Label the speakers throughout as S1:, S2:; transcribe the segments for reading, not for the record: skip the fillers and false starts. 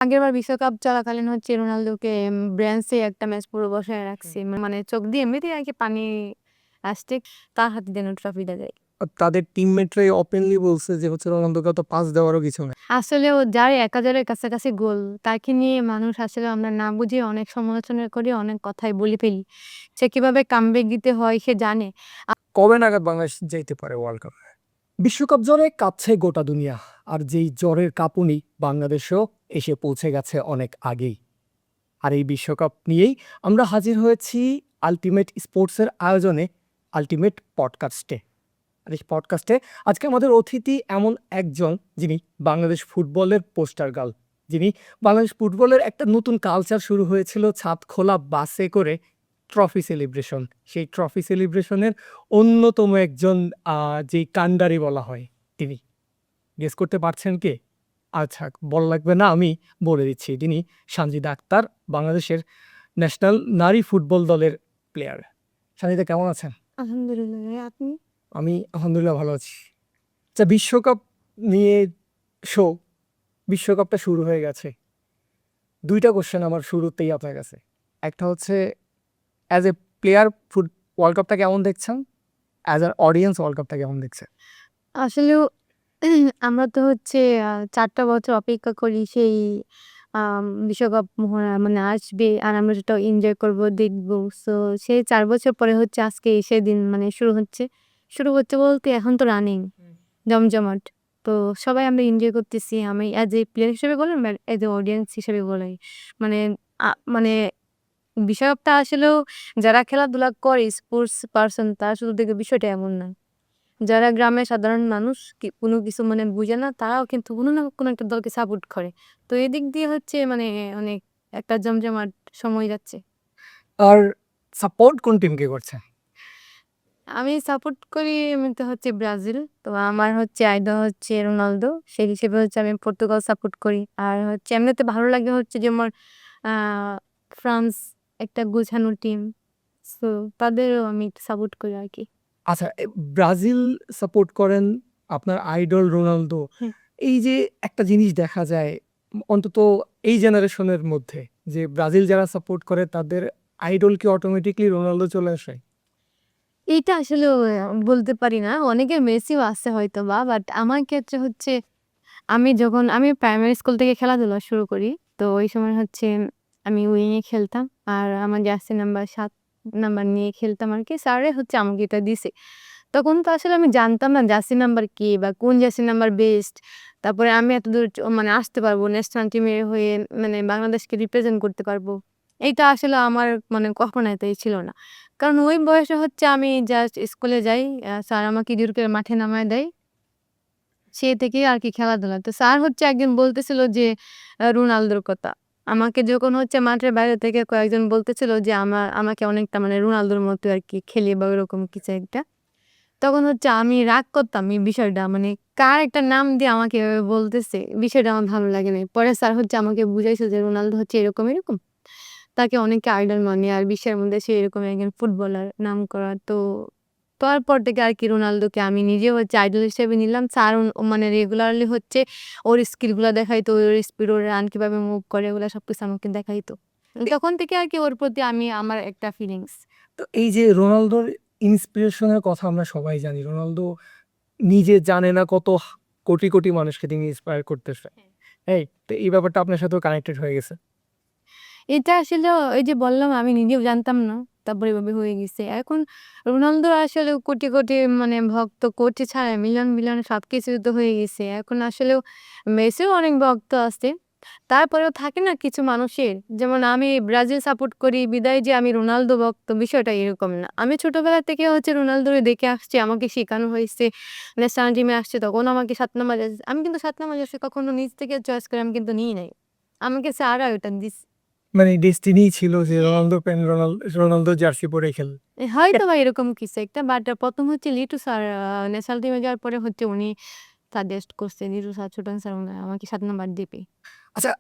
S1: আগেরবার বিশ্বকাপ চলাকালীন হচ্ছে রোনালদোকে ব্রেঞ্চে একটা ম্যাচ পুরো বসায় রাখছি। মানে চোখ দিয়ে এমনিতেই আরকি পানি আসছে। তার হাতে যেন ট্রফিটা যায়।
S2: তাদের টিমমেটরাই ওপেনলি বলছে যে হচ্ছে রোনালদোকে তো পাস দেওয়ারও কিছু নাই।
S1: আসলেও যার ১,০০০ এর কাছাকাছি গোল, তাকে নিয়ে মানুষ আসলে আমরা না বুঝে অনেক সমালোচনা করি, অনেক কথাই বলে ফেলি। সে কিভাবে কামব্যাক দিতে হয় সে জানে।
S2: কবে নাগাদ বাংলাদেশ যাইতে পারে ওয়ার্ল্ড কাপে? বিশ্বকাপ জ্বরে কাঁপছে গোটা দুনিয়া, আর যেই জ্বরের কাঁপুনি বাংলাদেশেও এসে পৌঁছে গেছে অনেক আগেই। আর এই বিশ্বকাপ নিয়েই আমরা হাজির হয়েছি আলটিমেট স্পোর্টসের আয়োজনে আলটিমেট পডকাস্টে। আর এই পডকাস্টে আজকে আমাদের অতিথি এমন একজন যিনি বাংলাদেশ ফুটবলের পোস্টার গার্ল, যিনি বাংলাদেশ ফুটবলের একটা নতুন কালচার শুরু হয়েছিল ছাদ খোলা বাসে করে ট্রফি সেলিব্রেশন। সেই ট্রফি সেলিব্রেশনের অন্যতম একজন যেই কান্ডারি বলা হয় তিনি। গেস করতে পারছেন কে? আচ্ছা, বলা লাগবে না, আমি বলে দিচ্ছি। তিনি সানজিদা আক্তার, বাংলাদেশের ন্যাশনাল নারী ফুটবল দলের প্লেয়ার। সানজিদা কেমন আছেন?
S1: আলহামদুলিল্লাহ ভাই, আপনি?
S2: আমি আলহামদুলিল্লাহ ভালো আছি। আচ্ছা, বিশ্বকাপ নিয়ে শো, বিশ্বকাপটা শুরু হয়ে গেছে। ২ টা কোয়েশ্চেন আমার শুরুতেই আপনার কাছে। একটা হচ্ছে অ্যাজ এ প্লেয়ার ওয়ার্ল্ড কাপটা কেমন দেখছেন? অ্যাজ অ্যান অডিয়েন্স ওয়ার্ল্ড কাপটা কেমন দেখছেন?
S1: আসলেও আমরা তো হচ্ছে ৪ টা বছর অপেক্ষা করি সেই বিশ্বকাপ মানে আসবে আর আমরা সেটা এনজয় করব, দেখব। সো সেই ৪ বছর পরে হচ্ছে আজকে সেদিন মানে শুরু হচ্ছে। শুরু হচ্ছে বলতে এখন তো রানিং জমজমাট। তো সবাই আমরা এনজয় করতেছি। আমি অ্যাজ এ প্লেয়ার হিসেবে বলেন বা অ্যাজ এ অডিয়েন্স হিসেবে বলাই। মানে মানে বিশ্বকাপটা আসলেও যারা খেলাধুলা করে স্পোর্টস পারসন তারা শুধু দেখবে বিষয়টা এমন না। যারা গ্রামের সাধারণ মানুষ কোনো কিছু মানে বুঝে না তারাও কিন্তু কোনো না কোনো একটা দলকে সাপোর্ট করে। তো এদিক দিয়ে হচ্ছে মানে অনেক একটা জমজমাট সময় যাচ্ছে।
S2: আর সাপোর্ট কোন টিমকে করছেন?
S1: আমি সাপোর্ট করি এমনিতে হচ্ছে ব্রাজিল। তো আমার হচ্ছে আইডল হচ্ছে রোনালদো। সেই হিসেবে হচ্ছে আমি পর্তুগাল সাপোর্ট করি। আর হচ্ছে এমনিতে ভালো লাগে হচ্ছে যেমন আ ফ্রান্স একটা গোছানো টিম। সো তাদেরও আমি সাপোর্ট করি আরকি।
S2: আচ্ছা, ব্রাজিল সাপোর্ট করেন, আপনার আইডল রোনালদো।
S1: হুম।
S2: এই যে একটা জিনিস দেখা যায় অন্তত এই জেনারেশনের মধ্যে, যে ব্রাজিল যারা সাপোর্ট করে তাদের আইডল কি অটোমেটিকলি রোনালদো চলে আসে?
S1: এইটা আসলেও বলতে পারি না। অনেকের মেসিও আছে হয়তোবা। বাট আমার ক্ষেত্রে হচ্ছে আমি প্রাইমারি স্কুল থেকে খেলাধুলা শুরু করি। তো ওই সময় হচ্ছে আমি উইং এ খেলতাম। আর আমার জার্সি নাম্বার ৭ নাম্বার নিয়ে খেলতাম আরকি। স্যারে হচ্ছে আমাকে এটা দিছে। তখন তো আসলে আমি জানতাম না জার্সি নাম্বার কি বা কোন জার্সি নাম্বার বেস্ট। তারপরে আমি এতদূর মানে আসতে পারবো ন্যাশনাল টিমের হয়ে মানে বাংলাদেশকে রিপ্রেজেন্ট করতে পারবো। এইটা আসলে আমার মানে কল্পনাতেই ছিল না। কারণ ওই বয়সে হচ্ছে আমি জাস্ট স্কুলে যাই। স্যার আমাকে ডিউটি করে মাঠে নামায় দেয়। সে থেকেই আরকি খেলাধুলা। তো স্যার হচ্ছে একদিন বলতেছিল যে রোনালদোর কথা। আমাকে যখন হচ্ছে মাঠের বাইরে থেকে কয়েকজন বলতেছিল যে আমাকে অনেকটা মানে রোনালদোর মতো আরকি খেলি বা ওরকম কিছু একটা। তখন হচ্ছে আমি রাগ করতাম এই বিষয়টা। মানে কার একটা নাম দিয়ে আমাকে এভাবে বলতেছে, বিষয়টা আমার ভালো লাগে নাই। পরে স্যার হচ্ছে আমাকে বুঝাইছে যে রোনালদো হচ্ছে এরকম, এরকম। তাকে অনেকে আইডল মানে আর বিশ্বের মধ্যে সে এরকম একজন ফুটবলার নামকরা। তো তারপর থেকে আরকি রোনালদোকে আমি নিজেও হচ্ছে আইডল হিসেবে নিলাম। স্যার মানে রেগুলারলি হচ্ছে ওর স্কিল গুলা দেখাইতো, ওর স্পিড, ওর রান কিভাবে মুভ করে ওগুলা সবকিছু আমাকে দেখাইতো।
S2: এ
S1: তখন থেকে আরকি ওর প্রতি আমার একটা ফিলিংস।
S2: তো এই যে রোনালদোর ইন্সপিরেশনের কথা আমরা সবাই জানি। রোনালদো নিজে জানে না কত কোটি, কোটি মানুষকে তিনি ইন্সপায়ার করতেছে। তো এই ব্যাপারটা আপনার সাথেও কানেক্টেড হয়ে গেছে।
S1: এটা আসলে ওই যে বললাম আমি নিজেও জানতাম না। তারপরে এভাবে হয়ে গেছে। এখন রোনালদোর আসলে কোটি, কোটি মানে ভক্ত কোটি ছাড়া মিলিয়ন, মিলিয়ন সবকিছুই তো হয়ে গেছে। এখন আসলেও মেসিও অনেক ভক্ত আছে। তারপরেও থাকে না কিছু মানুষের যেমন আমি ব্রাজিল সাপোর্ট করি বিদায় যে আমি রোনালদো ভক্ত বিষয়টা এরকম না। আমি ছোটবেলা থেকে হচ্ছে রোনালদোরে দেখে আসছি। আমাকে শেখানো হয়েছে। ন্যাশনাল টিমে আসছে তখন আমাকে ৭ নাম্বার জার্সি আমি কিন্তু ৭ নাম্বার জার্সি কখনো নিজ থেকে চয়েস করে আমি কিন্তু নিই নাই। আমাকে স্যাররা ওটা দিছে।
S2: মানে ডেস্টিনিই ছিল যে রোনালদো পেন রোনালদো জার্সি পরে খেলবে।
S1: হয়তোবা এরকম কিছু একটা। বাট ১ম হচ্ছে লিটু স্যার ন্যাশনাল টিমে যাওয়ার পরে হচ্ছে উনি সাজেস্ট করছে লিটু স্যার, ছোটন স্যার উনারা আমাকে ৭ নাম্বার দিবে।
S2: আচ্ছা,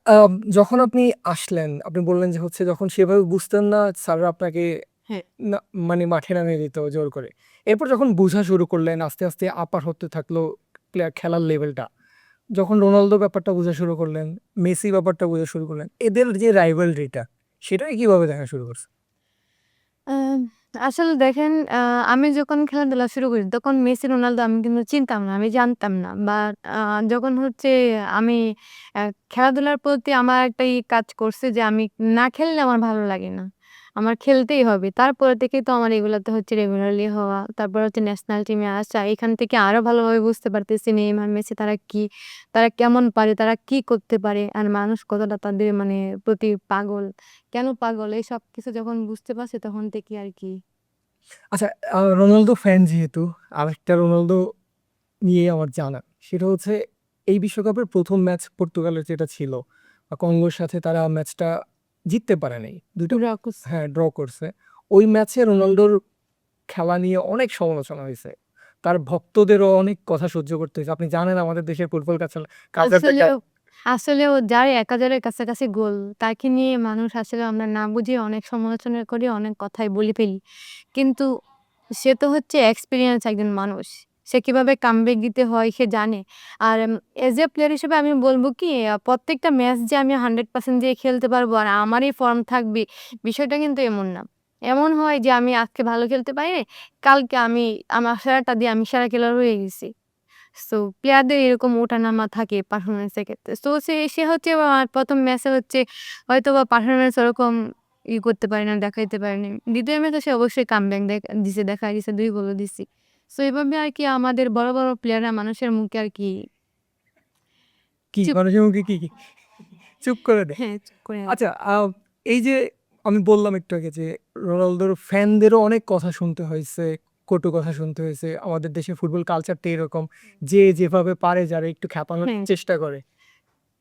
S2: যখন আপনি আসলেন, আপনি বললেন যে হচ্ছে যখন সেভাবে বুঝতেন না, স্যাররা আপনাকে
S1: হ্যাঁ।
S2: না মানে মাঠে নামিয়ে দিত জোর করে। এরপর যখন বুঝা শুরু করলেন, আস্তে, আস্তে আপার হতে থাকলো খেলার লেভেলটা। যখন রোনালদো ব্যাপারটা বোঝা শুরু করলেন, মেসি ব্যাপারটা বোঝা শুরু করলেন, এদের যে রাইভালরিটা সেটাকে কিভাবে দেখা শুরু করছে?
S1: আম আসলে দেখেন আমি যখন খেলাধুলা শুরু করি তখন মেসি, রোনালদো আমি কিন্তু চিনতাম না। আমি জানতাম না। বাট যখন হচ্ছে আমি অ্যা খেলাধুলার প্রতি আমার একটা কাজ করছে যে আমি না খেললে আমার ভালো লাগে না। আমার খেলতেই হবে। তারপরে থেকেই তো আমার এগুলাতে হচ্ছে রেগুলারলি হওয়া। তারপর হচ্ছে ন্যাশনাল টিমে আসা। এখান থেকে আরো ভালোভাবে বুঝতে পারতেছি নেইমার, মেসি তারা কি, তারা কেমন পারে, তারা কি করতে পারে। আর মানুষ কতটা তাদের মানে প্রতি পাগল। কেন পাগল? এই সবকিছু যখন বুঝতে পারছি তখন থেকে আরকি।
S2: আচ্ছা, রোনালদো ফ্যান যেহেতু আরেকটা রোনালদো নিয়ে আমার জানা। সেটা হচ্ছে এই বিশ্বকাপের ১ম ম্যাচ পর্তুগালের যেটা ছিল, কঙ্গোর সাথে তারা ম্যাচটা জিততে পারে নাই। ২ টা
S1: রাকুস
S2: হ্যাঁ, ড্র করছে। ওই ম্যাচে রোনালদোর খেলা নিয়ে অনেক সমালোচনা হইছে। তার ভক্তদেরও অনেক কথা সহ্য করতে হইছে। আপনি জানেন আমাদের দেশের ফুটবল কালচারটা
S1: আসলেও আসলেও যার ১,০০০ এর কাছাকাছি গোল তাকে নিয়ে মানুষ আসলে আমরা না বুঝে অনেক সমালোচনা করি, অনেক কথাই বলে ফেলি। কিন্তু সে তো হচ্ছে এক্সপেরিয়েন্স একজন মানুষ। সে কিভাবে কামব্যাক দিতে হয় সে জানে। আর এজ এ প্লেয়ার হিসেবে আমি বলব কি প্রত্যেকটা ম্যাচ যে আমি 100% দিয়ে খেলতে পারবো আর আমারই ফর্ম থাকবে বিষয়টা কিন্তু এমন না। এমন হয় যে আমি আজকে ভালো খেলতে পারি নাই, কালকে আমার সেরাটা দিয়ে আমি সেরা খেলোয়াড় হয়ে গেছি। সো প্লেয়ারদের এরকম ওঠানামা থাকে পারফরম্যান্স এর ক্ষেত্রে। সো সে হচ্ছে ১ম ম্যাচে হচ্ছে হয়তোবা পারফরম্যান্স ওরকম করতে পারে না, দেখাইতে পারেনি। ২য় ম্যাচে সে অবশ্যই কামব্যাক দিছে, দেখায় দিছে, ২ গোলও দিছে। সো এভাবে আরকি আমাদের বড়, বড় প্লেয়াররা মানুষের মুখে আরকি
S2: কি
S1: চুপ
S2: মানুষের মুখে কি চুপ করে দেয়।
S1: হ্যাঁ, চুপ করে আছে।
S2: আচ্ছা, এই যে আমি বললাম একটু আগে যে রোনালদোর ফ্যানদেরও অনেক কথা শুনতে হয়েছে, কটু কথা শুনতে হয়েছে। আমাদের দেশের ফুটবল কালচারটা এরকম। যে যেভাবে পারে যারা একটু খ্যাপানোর
S1: হ্যাঁ,
S2: চেষ্টা করে।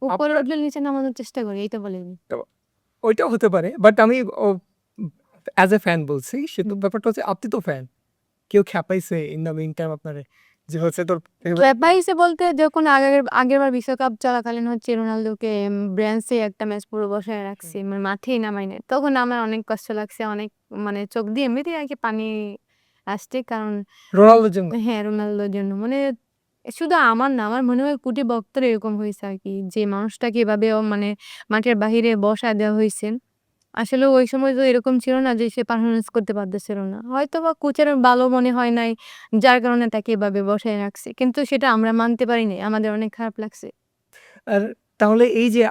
S1: উপরে
S2: আপনার
S1: উঠলে নিচে নামানোর চেষ্টা করি এই তো বলেনি।
S2: তো ওইটাও হতে পারে। বাট আমি অ্যাজ এ ফ্যান বলছি। সেতো ব্যাপারটা হচ্ছে আপনি তো ফ্যান। কেউ খ্যাপাইছে ইন দ্য মিন টাইম আপনারে? যে হচ্ছে তোর
S1: খেপাইছে বলতে যখন আগেরবার বিশ্বকাপ চলাকালীন হচ্ছে রোনালদোকে ব্রান্সে একটা ম্যাচ পুরো বসায় রাখছে। মানে মাঠেই নামায় নাই। তখন আমার অনেক কষ্ট লাগছে। অনেক মানে চোখ দিয়ে এমনিতেই আরকি পানি আসছে। কারণ
S2: রোনালদোর জন্য।
S1: হ্যাঁ, রোনালদোর জন্য। মানে শুধু আমার না, আমার মনে হয় কোটি ভক্তের এরকম হইছে আরকি। যে মানুষটাকে এভাবে মানে মাঠের বাহিরে বসায় দেওয়া হইছে। আসলে ওই সময় তো এরকম ছিল না যে সে পারফরম্যান্স করতে পারতেছিল না। হয়তোবা কোচের ভালো মনে হয় নাই। যার কারণে তাকে এভাবে বসায় রাখছে। কিন্তু সেটা আমরা মানতে পারি নাই। আমাদের অনেক খারাপ লাগছে।
S2: আর তাহলে এই যে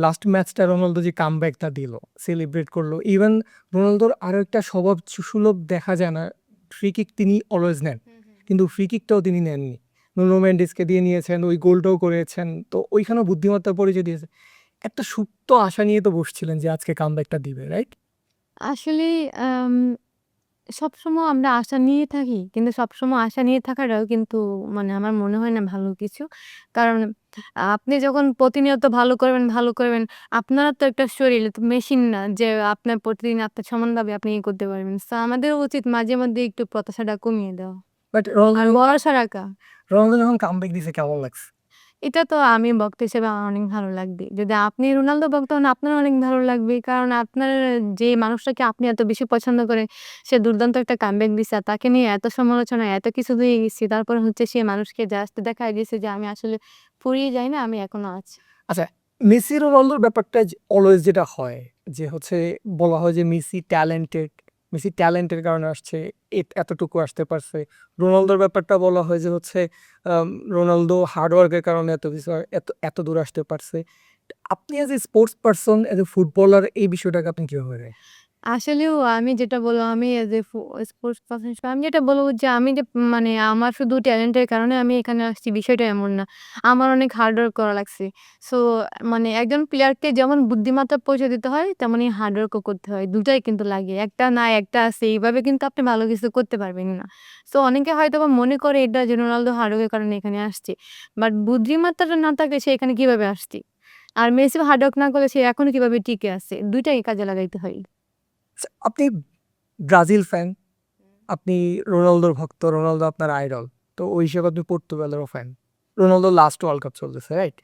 S2: লাস্ট ম্যাচটা রোনালদো যে কামব্যাকটা দিল, সেলিব্রেট করলো। ইভেন রোনালদোর আরো একটা স্বভাব সুলভ দেখা যায় না। ফ্রি কিক তিনি অলওয়েজ নেন। কিন্তু ফ্রি কিকটাও তিনি নেননি। নুনো মেন্ডিসকে দিয়ে নিয়েছেন, ওই গোলটাও করেছেন। তো ওইখানেও বুদ্ধিমত্তার পরিচয় দিয়েছে। একটা সুপ্ত আশা নিয়ে তো বসছিলেন যে আজকে কামব্যাকটা দিবে, রাইট?
S1: আসলে আম সবসময় আমরা আশা নিয়ে থাকি। কিন্তু সবসময় আশা নিয়ে থাকাটাও কিন্তু মানে আমার মনে হয় না ভালো কিছু। কারণ আপনি যখন প্রতিনিয়ত ভালো করবেন, আপনারা তো একটা শরীর, তো মেশিন না যে আপনার প্রতিদিন আপনার সমানভাবে আপনি করতে পারবেন। সো আমাদেরও উচিত মাঝে মধ্যে একটু প্রত্যাশাটা কমিয়ে দেওয়া।
S2: বাট
S1: আর ভরসা রাখা।
S2: রোনালদো যখন কামব্যাক দিছে কেমন লাগছে?
S1: এটা তো আমি ভক্ত হিসেবে আমার অনেক ভালো লাগবে। যদি আপনি রোনালদো ভক্ত হন আপনারও অনেক ভালো লাগবে। কারণ আপনার যে মানুষটাকে আপনি এত বেশি পছন্দ করেন, সে দুর্দান্ত একটা কামব্যাক দিছে। আর তাকে নিয়ে এত সমালোচনা, এত কিছু হয়ে গেছে। তারপরে হচ্ছে সে মানুষকে জাস্ট দেখায় দিয়েছে যে আমি আসলে ফুরিয়ে যাই না, আমি এখনো আছি।
S2: আচ্ছা, মেসি রোনালদোর ব্যাপারটা অলওয়েজ যেটা হয় যে হচ্ছে বলা হয় যে মেসি ট্যালেন্টের কারণে আসছে, এতটুকু আসতে পারছে। রোনালদোর ব্যাপারটা বলা হয় যে হচ্ছে আম রোনালদো হার্ডওয়ার্কের কারণে এত কিছু এত দূর আসতে পারছে। আপনি as a sports person, as a footballer এই বিষয়টাকে আপনি কিভাবে দেখেন?
S1: আসলেও আমি যেটা বললাম আমি এজ এ স্পোর্টস পারসন হিসেবে আমি যেটা বলব যে আমি যে মানে আমার শুধু ট্যালেন্টের কারণে আমি এখানে আসছি বিষয়টা এমন না। আমার অনেক হার্ড ওয়ার্ক করা লাগছে। সো মানে একজন প্লেয়ারকে যেমন বুদ্ধিমত্তার পরিচয় দিতে হয় তেমনি হার্ড ওয়ার্কও করতে হয়। দুটাই কিন্তু লাগে। একটা না একটা আছে। এইভাবে কিন্তু আপনি ভালো কিছু করতে পারবেন না। সো অনেকে হয়তোবা মনে করে এটা যে রোনালদো হার্ড ওয়ার্কের কারণে এখানে আসছে। বাট বুদ্ধিমত্তাটা না থাকলে সে এখানে কিভাবে আসছে? আর মেসিও হার্ড ওয়ার্ক না করলে সে এখনো কিভাবে টিকে আছে? ২ টাই কাজে লাগাইতে হয়।
S2: আচ্ছা, আপনি ব্রাজিল ফ্যান, আপনি রোনালদোর ভক্ত, রোনালদো আপনার আইডল। তো ওই হিসেবে আপনি পর্তুগালেরও ফ্যান। রোনালদোর লাস্ট ওয়ার্ল্ড কাপ চলতেছে, রাইট?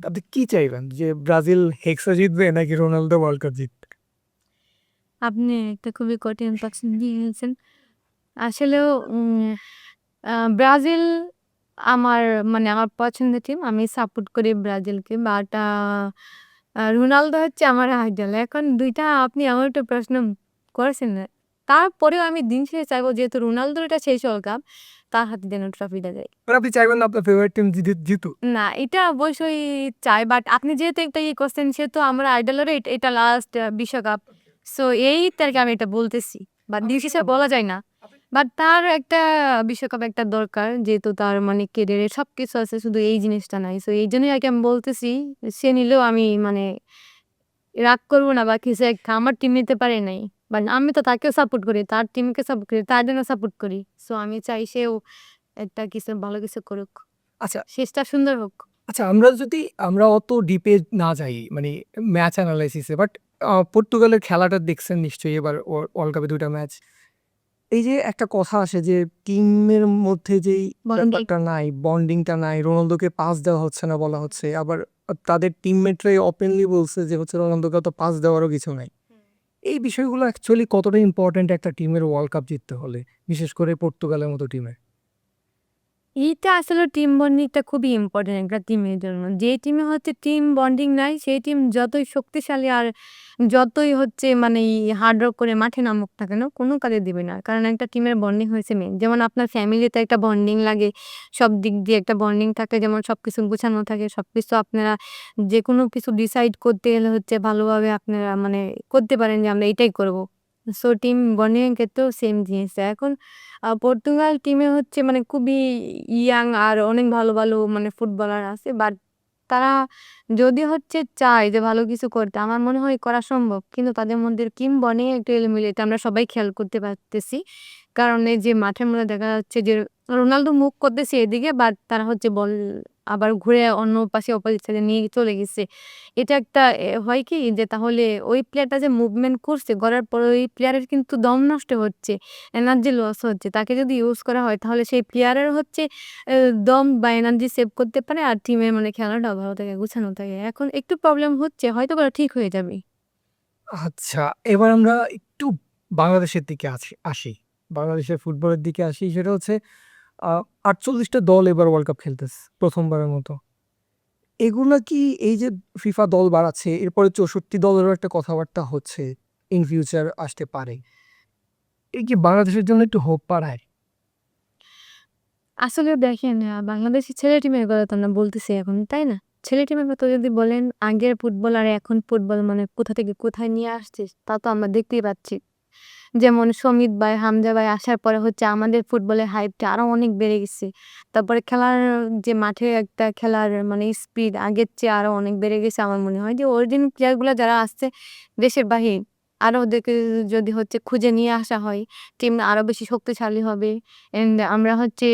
S2: আপনি কি চাইবেন? যে ব্রাজিল হেক্সা জিতবে নাকি রোনালদো ওয়ার্ল্ড কাপ জিতবে?
S1: আপনি একটা খুবই কঠিন প্রশ্ন নিয়েছেন। আসলেও ব্রাজিল আমার আমার পছন্দের টিম। আমি সাপোর্ট করি ব্রাজিলকে। বাট রোনালদো হচ্ছে আমার আইডল। এখন ২ টা আপনি এমন একটা প্রশ্ন করেছেন না। তারপরেও আমি দিন শেষে চাইবো যেহেতু রোনালদোর এটা শেষ ওয়ার্ল্ড কাপ, তার হাতে যেন ট্রফিটা যায়।
S2: মানে আপনি চাইবেন না আপনার ফেভারিট টিম জিতুক?
S1: না, এটা অবশ্যই চাই। বাট আপনি যেহেতু একটা করছেন সেহেতু আমার আইডলেরও এটা লাস্ট বিশ্বকাপ। সো এই তারিখে আমি এটা বলতেছি। বাট দিন শেষে বলা যায় না। বাট তার একটা বিশ্বকাপ একটা দরকার। যেহেতু তার ক্যারিয়ারে সবকিছু আছে শুধু এই জিনিসটা নাই। সো এইজন্যই আরকি আমি বলতেছি সে নিলেও আমি রাগ করব না বা কিছু একটা আমার টিম নিতে পারে নাই। বাট আমি তো তাকেও সাপোর্ট করি। তার টিমকে সাপোর্ট করি। তার জন্য সাপোর্ট করি। সো আমি চাই সেও একটা কিছু ভালো কিছু করুক।
S2: আচ্ছা,
S1: শেষটা সুন্দর হোক।
S2: আচ্ছা, আমরা অত ডিপে না যাই মানে ম্যাচ অ্যানালাইসিসে, বাট পর্তুগালের খেলাটা দেখছেন নিশ্চয়ই এবার ওয়ার্ল্ড কাপে ২ টা ম্যাচ। এই যে একটা কথা আসে যে টিমের মধ্যে যেই
S1: বন্ডিং
S2: ব্যাপারটা নাই, বন্ডিংটা নাই, রোনালদোকে পাস দেওয়া হচ্ছে না বলা হচ্ছে। আবার তাদের টিমমেটরাই ওপেনলি বলছে যে হচ্ছে রোনালদোকে অত পাস দেওয়ারও কিছু নাই। এই বিষয়গুলো অ্যাকচুয়ালি কতটা ইম্পোর্টেন্ট একটা টিমের ওয়ার্ল্ড কাপ জিততে হলে? বিশেষ করে পর্তুগালের মতো টিমের?
S1: এইটা আসলে টিম বন্ডিংটা খুবই ইম্পর্টেন্ট একটা টিমের জন্য। যে টিমে হচ্ছে টিম বন্ডিং নাই সেই টিম যতই শক্তিশালী আর যতই হচ্ছে হার্ড ওয়ার্ক করে মাঠে নামুক না কেন কোনো কাজে দিবে না। কারণ একটা টিমের বন্ডিং হয়েছে মেইন। যেমন আপনার ফ্যামিলিতে একটা বন্ডিং লাগে। সব দিক দিয়ে একটা বন্ডিং থাকে যেমন সবকিছু গুছানো থাকে। সবকিছু আপনারা যেকোনো কিছু ডিসাইড করতে গেলে হচ্ছে ভালোভাবে আপনারা করতে পারেন যে আমরা এটাই করব। সো টিম বন্ডিং এর ক্ষেত্রেও সেম জিনিস। এখন পর্তুগাল টিমে হচ্ছে খুবই ইয়াং আর অনেক ভালো, ভালো ফুটবলার আছে। বাট তারা যদি হচ্ছে চায় যে ভালো কিছু করতে, আমার মনে হয় করা সম্ভব। কিন্তু তাদের মধ্যে কিম বনে একটু এলোমেলো এটা আমরা সবাই খেয়াল করতে পারতেছি। কারণ এই যে মাঠের মধ্যে দেখা যাচ্ছে যে রোনালদো মুভ করতেছে এদিকে বাট তারা হচ্ছে বল আবার ঘুরে অন্য পাশে অপোজিট সাইডে নিয়ে চলে গেছে। এটা একটা হয় কি যে তাহলে ওই প্লেয়ারটা যে মুভমেন্ট করছে, করার পরে ওই প্লেয়ারের কিন্তু দম নষ্ট হচ্ছে। এনার্জি লস হচ্ছে। তাকে যদি ইউজ করা হয় তাহলে সেই প্লেয়ারের হচ্ছে এ দম বা এনার্জি সেভ করতে পারে আর টিমের খেলাটাও ভালো থাকে, গুছানো থাকে। এখন একটু প্রবলেম হচ্ছে হয়তোবা ঠিক হয়ে যাবে।
S2: আচ্ছা, এবার আমরা একটু বাংলাদেশের দিকে আসি। বাংলাদেশের ফুটবলের দিকে আসি। সেটা হচ্ছে আ ৪৮ টা দল এবার ওয়ার্ল্ড কাপ খেলতেছে ১ম বারের মতো। এগুলা কি এই যে ফিফা দল বাড়াচ্ছে, এরপরে ৬৪ দলেরও একটা কথাবার্তা হচ্ছে ইন ফিউচার আসতে পারে। এই কি বাংলাদেশের জন্য একটু হোপ বাড়ায়?
S1: আসলে দেখেন বাংলাদেশের ছেলে টিমের কথা তো আমরা বলতেছি এখন, তাই না? ছেলে টিমের কথা যদি বলেন আগের ফুটবল আর এখন ফুটবল কোথা থেকে কোথায় নিয়ে আসছে তা তো আমরা দেখতেই পাচ্ছি। যেমন সমিত ভাই, হামজা ভাই আসার পরে হচ্ছে আমাদের ফুটবলের হাইপটা আরো অনেক বেড়ে গেছে। তারপরে খেলার যে মাঠে একটা খেলার স্পিড আগের চেয়ে আরো অনেক বেড়ে গেছে। আমার মনে হয় যে অরিজিনাল প্লেয়ার গুলা যারা আসছে দেশের বাহির আরো ওদেরকে যদি হচ্ছে খুঁজে নিয়ে আসা হয়, টিম আরো বেশি শক্তিশালী হবে। এন্ড আমরা হচ্ছে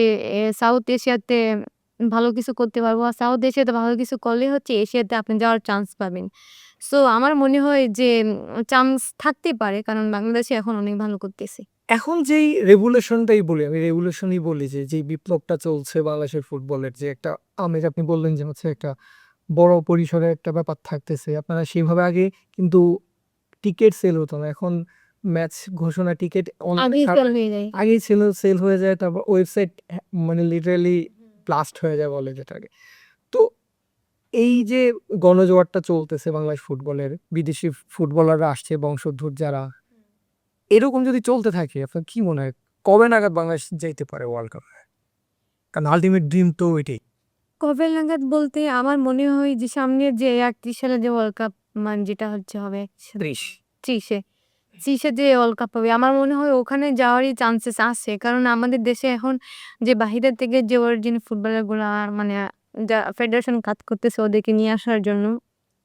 S1: সাউথ এশিয়াতে ভালো কিছু করতে পারবো। আর সাউথ এশিয়াতে ভালো কিছু করলে হচ্ছে এশিয়াতে আপনি যাওয়ার চান্স পাবেন। সো আমার মনে হয় যে চান্স থাকতেই পারে। কারণ বাংলাদেশে এখন অনেক ভালো করতেছে।
S2: এখন যেই রেভুলেশনটাই বলি, আমি রেভুলেশনই বলি যে যেই বিপ্লবটা চলছে বাংলাদেশের ফুটবলের যে একটা আমেজ আপনি বললেন যে হচ্ছে একটা বড় পরিসরে একটা ব্যাপার থাকতেছে। আপনারা সেইভাবে আগে কিন্তু টিকেট সেল হতো না। এখন ম্যাচ ঘোষণা টিকেট
S1: আগেই সেল হয়ে যায়।
S2: আগেই সেল হয়ে যায়। তারপর ওয়েবসাইট মানে লিটারালি ব্লাস্ট হয়ে যায় বলে যেটাকে। তো এই যে গণজোয়ারটা চলতেছে বাংলাদেশ ফুটবলের, বিদেশি ফুটবলাররা আসছে বংশোদ্ভূত যারা, এরকম যদি চলতে থাকে আপনার কি মনে হয় কবে নাগাদ বাংলাদেশ যাইতে পারে ওয়ার্ল্ড কাপে? কারণ আল্টিমেট ড্রিম তো ওইটাই।
S1: কবে নাগাদ বলতে আমার মনে হয় যে সামনের যে ৩১ সালে যে ওয়ার্ল্ড কাপ যেটা হচ্ছে হবে
S2: ৩০।
S1: ৩০ 30 যে ওয়ার্ল্ড কাপ হবে আমার মনে হয় ওখানে যাওয়ারই চান্সেস আছে। কারণ আমাদের দেশে এখন যে বাহিরের থেকে যে অরিজিনাল ফুটবলার গুলা যা ফেডারেশন কাজ করতেছে ওদেরকে নিয়ে আসার জন্য।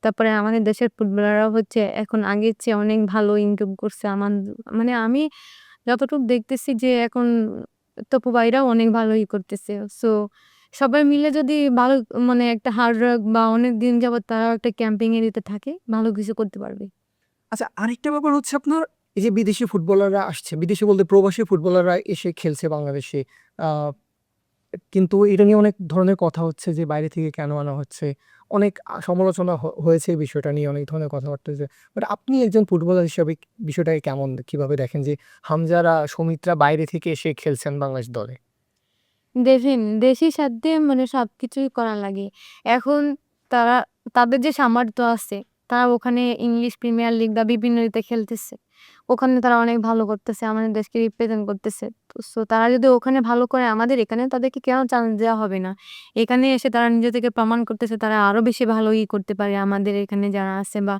S1: তারপরে আমাদের দেশের ফুটবলাররাও হচ্ছে এখন আগের চেয়ে অনেক ভালো ইমপ্রুভ করছে। আমি যতটুকু দেখতেছি যে এখন তপু ভাইরাও অনেক ভালোই করতেছে। সো সবাই মিলে যদি ভালো একটা হার্ড ওয়ার্ক বা অনেকদিন যাবত তারা একটা ক্যাম্পিং এ দিতে থাকে, ভালো কিছু করতে পারবে।
S2: আচ্ছা, আরেকটা ব্যাপার হচ্ছে আপনার এই যে বিদেশি ফুটবলাররা আসছে, বিদেশি বলতে প্রবাসী ফুটবলাররা এসে খেলছে বাংলাদেশে। আ কিন্তু এটা নিয়ে অনেক ধরনের কথা হচ্ছে যে বাইরে থেকে কেন আনা হচ্ছে? অনেক সমালোচনা হয়েছে এই বিষয়টা নিয়ে অনেক ধরনের কথাবার্তা হয়েছে। বাট আপনি একজন ফুটবলার হিসাবে বিষয়টাকে কিভাবে দেখেন যে হামজারা, সমিতরা বাইরে থেকে এসে খেলছেন বাংলাদেশ দলে?
S1: দেখেন দেশের সাথে মানে সবকিছুই করা লাগে। এখন তারা তাদের যে সামর্থ্য আছে, তারা ওখানে ইংলিশ প্রিমিয়ার লিগ বা বিভিন্ন ইতে খেলতেছে। ওখানে তারা অনেক ভালো করতেছে, আমাদের দেশকে রিপ্রেজেন্ট করতেছে। তো সো তারা যদি ওখানে ভালো করে আমাদের এখানে তাদেরকে কেন চান্স দেওয়া হবে না? এখানে এসে তারা নিজে থেকে প্রমাণ করতেছে তারা আরো বেশি ভালো করতে পারে আমাদের এখানে যারা আছে বা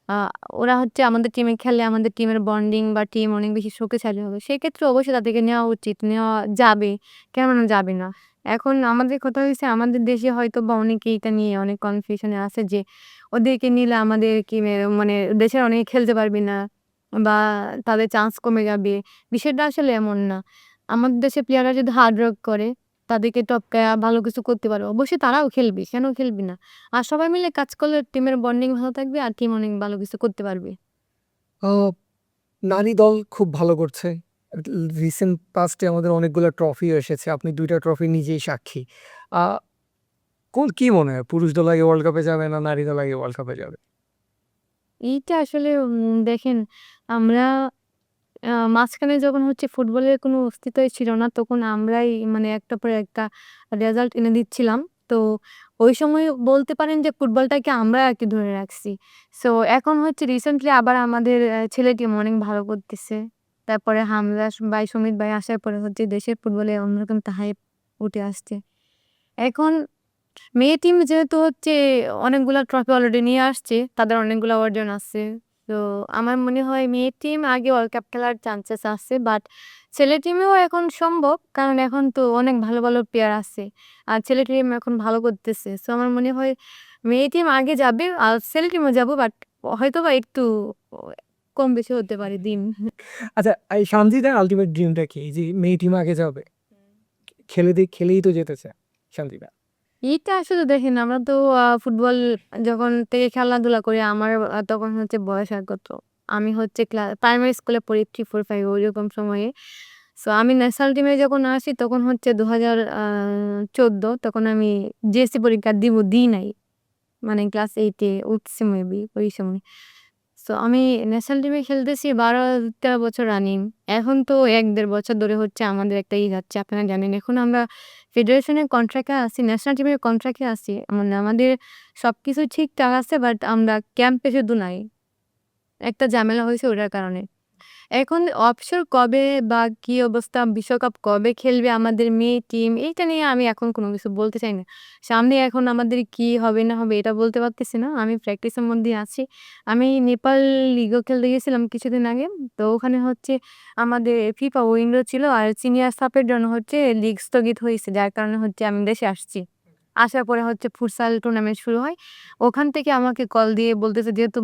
S1: আ ওরা হচ্ছে আমাদের টিমে খেললে আমাদের টিমের বন্ডিং বা টিম অনেক বেশি শক্তিশালী হবে। সেক্ষেত্রে অবশ্যই তাদেরকে নেওয়া উচিত, নেওয়া যাবে। কেন যাবে না? এখন আমাদের কথা হইছে আমাদের দেশে হয়তোবা অনেকে এটা নিয়ে অনেক কনফিউশন এ আছে যে ওদেরকে নিলে আমাদের কি মানে দেশের অনেকে খেলতে পারবে না বা তাদের চান্স কমে যাবে। বিষয়টা আসলে এমন না। আমাদের দেশের প্লেয়াররা যদি হার্ড ওয়ার্ক করে, তাদেরকে টপকায়া ভালো কিছু করতে পারে। অবশ্যই তারাও খেলবে। কেন খেলবে না? আর সবাই মিলে কাজ করলে টিমের বন্ডিং ভালো থাকবে আর টিম অনেক ভালো কিছু করতে পারবে।
S2: আ নারী দল খুব ভালো করছে। রিসেন্ট পাস্টে আমাদের অনেকগুলো ট্রফিও এসেছে। আপনি ২ টা ট্রফি নিজেই সাক্ষী। আ কি মনে হয় পুরুষ দল আগে ওয়ার্ল্ড কাপে যাবে না নারী দল আগে ওয়ার্ল্ড কাপে যাবে?
S1: এইটা আসলে দেখেন আমরা মাঝখানে যখন হচ্ছে ফুটবলের কোনো অস্তিত্বই ছিল না, তখন আমরাই মানে একটার পর একটা রেজাল্ট এনে দিচ্ছিলাম। তো ওই সময় বলতে পারেন যে ফুটবলটাকে আমরা আরকি ধরে রাখছি। সো এখন হচ্ছে রিসেন্টলি আবার আমাদের ছেলে টিম অনেক ভালো করতেছে। তারপরে হামজা ভাই, সুমিত ভাই আসার পরে হচ্ছে দেশের ফুটবলে অন্যরকম একটা হাইপ উঠে আসছে। এখন মেয়ে টিম যেহেতু হচ্ছে অনেকগুলা ট্রফি অলরেডি নিয়ে আসছে, তাদের অনেকগুলা অর্জন আছে। তো আমার মনে হয় মেয়ে টিম আগে ওয়ার্ল্ড কাপ খেলার চান্সেস আছে। বাট ছেলে টিমেও এখন সম্ভব। কারণ এখন তো অনেক ভালো, ভালো প্লেয়ার আছে। আর ছেলে টিম এখন ভালো করতেছে। সো আমার মনে হয় মেয়ে টিম আগে যাবে আর ছেলে টিমও যাবো বাট হয়তোবা একটু ও কম বেশি হতে পারে দিন।
S2: আচ্ছা, এই সানজিদার আল্টিমেট ড্রিমটা কি? এই যে মেয়ে টিম আগে যাবে। খেলেই তো যেতে চায় সানজিদা।
S1: এইটা আসলে দেখেন আমরা তো ফুটবল যখন থেকে খেলাধুলা করি আমার তখন হচ্ছে বয়স আর কত? আমি হচ্ছে প্রাইমারি স্কুলে পড়ি 3, 4, 5 ওইরকম সময়ে। সো আমি ন্যাশনাল টিমে যখন আসি তখন হচ্ছে ২০১৪ তখন আমি জেএসসি পরীক্ষা দিই নাই। মানে ক্লাস 8 এ উঠছি মেবি ওই সময়। সো আমি ন্যাশনাল টিমে খেলতেছি ১২-১৩ বছর রানিং। এখন তো ১-১.৫ বছর ধরে হচ্ছে আমাদের একটা যাচ্ছে আপনারা জানেন। এখন আমরা ফেডারেশনের কন্ট্রাক্টে আছি, ন্যাশনাল টিমের কন্ট্রাক্টে আছি। মানে আমাদের সবকিছু ঠিকঠাক আছে বাট আমরা ক্যাম্পে শুধু নাই। একটা ঝামেলা হয়েছে ওটার কারণে। এখন অবসর কবে বা কি অবস্থা, বিশ্বকাপ কবে খেলবে আমাদের মেয়ে টিম, এইটা নিয়ে আমি এখন কোনো কিছু বলতে চাই না। সামনে এখন আমাদের কি হবে না হবে এটা বলতে পারতেছি না। আমি প্র্যাকটিসের মধ্যেই আছি। আমি নেপাল লিগও খেলতে গেছিলাম কিছুদিন আগে। তো ওখানে হচ্ছে আমাদের ফিফা উইন্ডো ছিল আর সিনিয়র সাপের জন্য হচ্ছে লিগ স্থগিত হইছে। যার কারণে হচ্ছে আমি দেশে আসছি। আসার পরে হচ্ছে ফুটসাল টুর্নামেন্ট শুরু হয়। ওখান থেকে আমাকে কল দিয়ে বলতেছে যেহেতু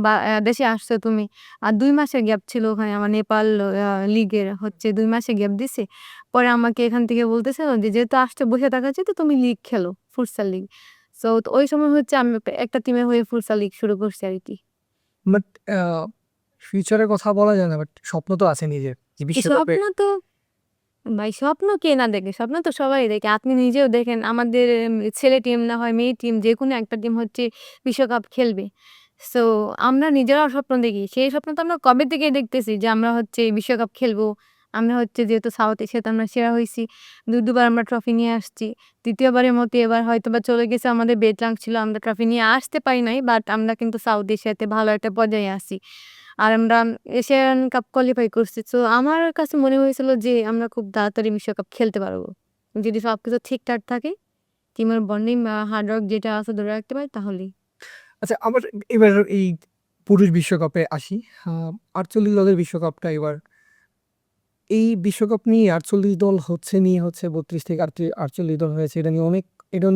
S1: দেশে আসছো তুমি আর ২ মাসের গ্যাপ ছিল ওখানে আমার নেপাল লিগের হচ্ছে ২ মাসের গ্যাপ দিছে। পরে আমাকে এখান থেকে বলতেছিল যে, "যেহেতু আসছো বসে থাকার চেয়ে তো তুমি লিগ খেলো, ফুটসাল লিগ।" সো ওই সময় হচ্ছে আমি একটা টিমের হয়ে ফুটসাল লিগ শুরু করছি আরকি।
S2: বাট আ ফিউচারের কথা বলা যায় না। বাট স্বপ্ন তো আছে নিজের। যে বিশ্বকাপে
S1: স্বপ্ন তো ভাই স্বপ্ন কে না দেখে? স্বপ্ন তো সবাই দেখে। আপনি নিজেও দেখেন আমাদের ছেলে টিম না হয় মেয়ে টিম যেকোনো একটা টিম হচ্ছে বিশ্বকাপ খেলবে। সো আমরা নিজেরাও স্বপ্ন দেখি। সেই স্বপ্ন তো আমরা কবে থেকেই দেখতেছি যে আমরা হচ্ছে বিশ্বকাপ খেলবো। আমরা হচ্ছে যেহেতু সাউথ এশিয়াতে আমরা সেরা হইছি। ২ বার আমরা ট্রফি নিয়ে আসছি। ৩য় বারের মতো এবার হয়তোবা চলে গেছে আমাদের বেড রাঙ্ক ছিল আমরা ট্রফি নিয়ে আসতে পারি নাই। বাট আমরা কিন্তু সাউথ এশিয়াতে ভালো একটা পর্যায়ে আছি। আর আমরা এশিয়ান কাপ কোয়ালিফাই করছি। সো আমার কাছে মনে হয়েছিল যে আমরা খুব তাড়াতাড়ি বিশ্বকাপ খেলতে পারবো। যদি সবকিছু ঠিকঠাক থাকে, টিমের বন্ডিং বা হার্ড ওয়ার্ক যেটা আছে ধরে রাখতে পারি তাহলেই।
S2: আচ্ছা, আবার এবার এই পুরুষ বিশ্বকাপে আসি। আ ৪৮ দলের বিশ্বকাপটা এবার এই বিশ্বকাপ নিয়ে ৪৮ দল নিয়ে ৩২ থেকে ৪৮ দল হয়েছে। এটা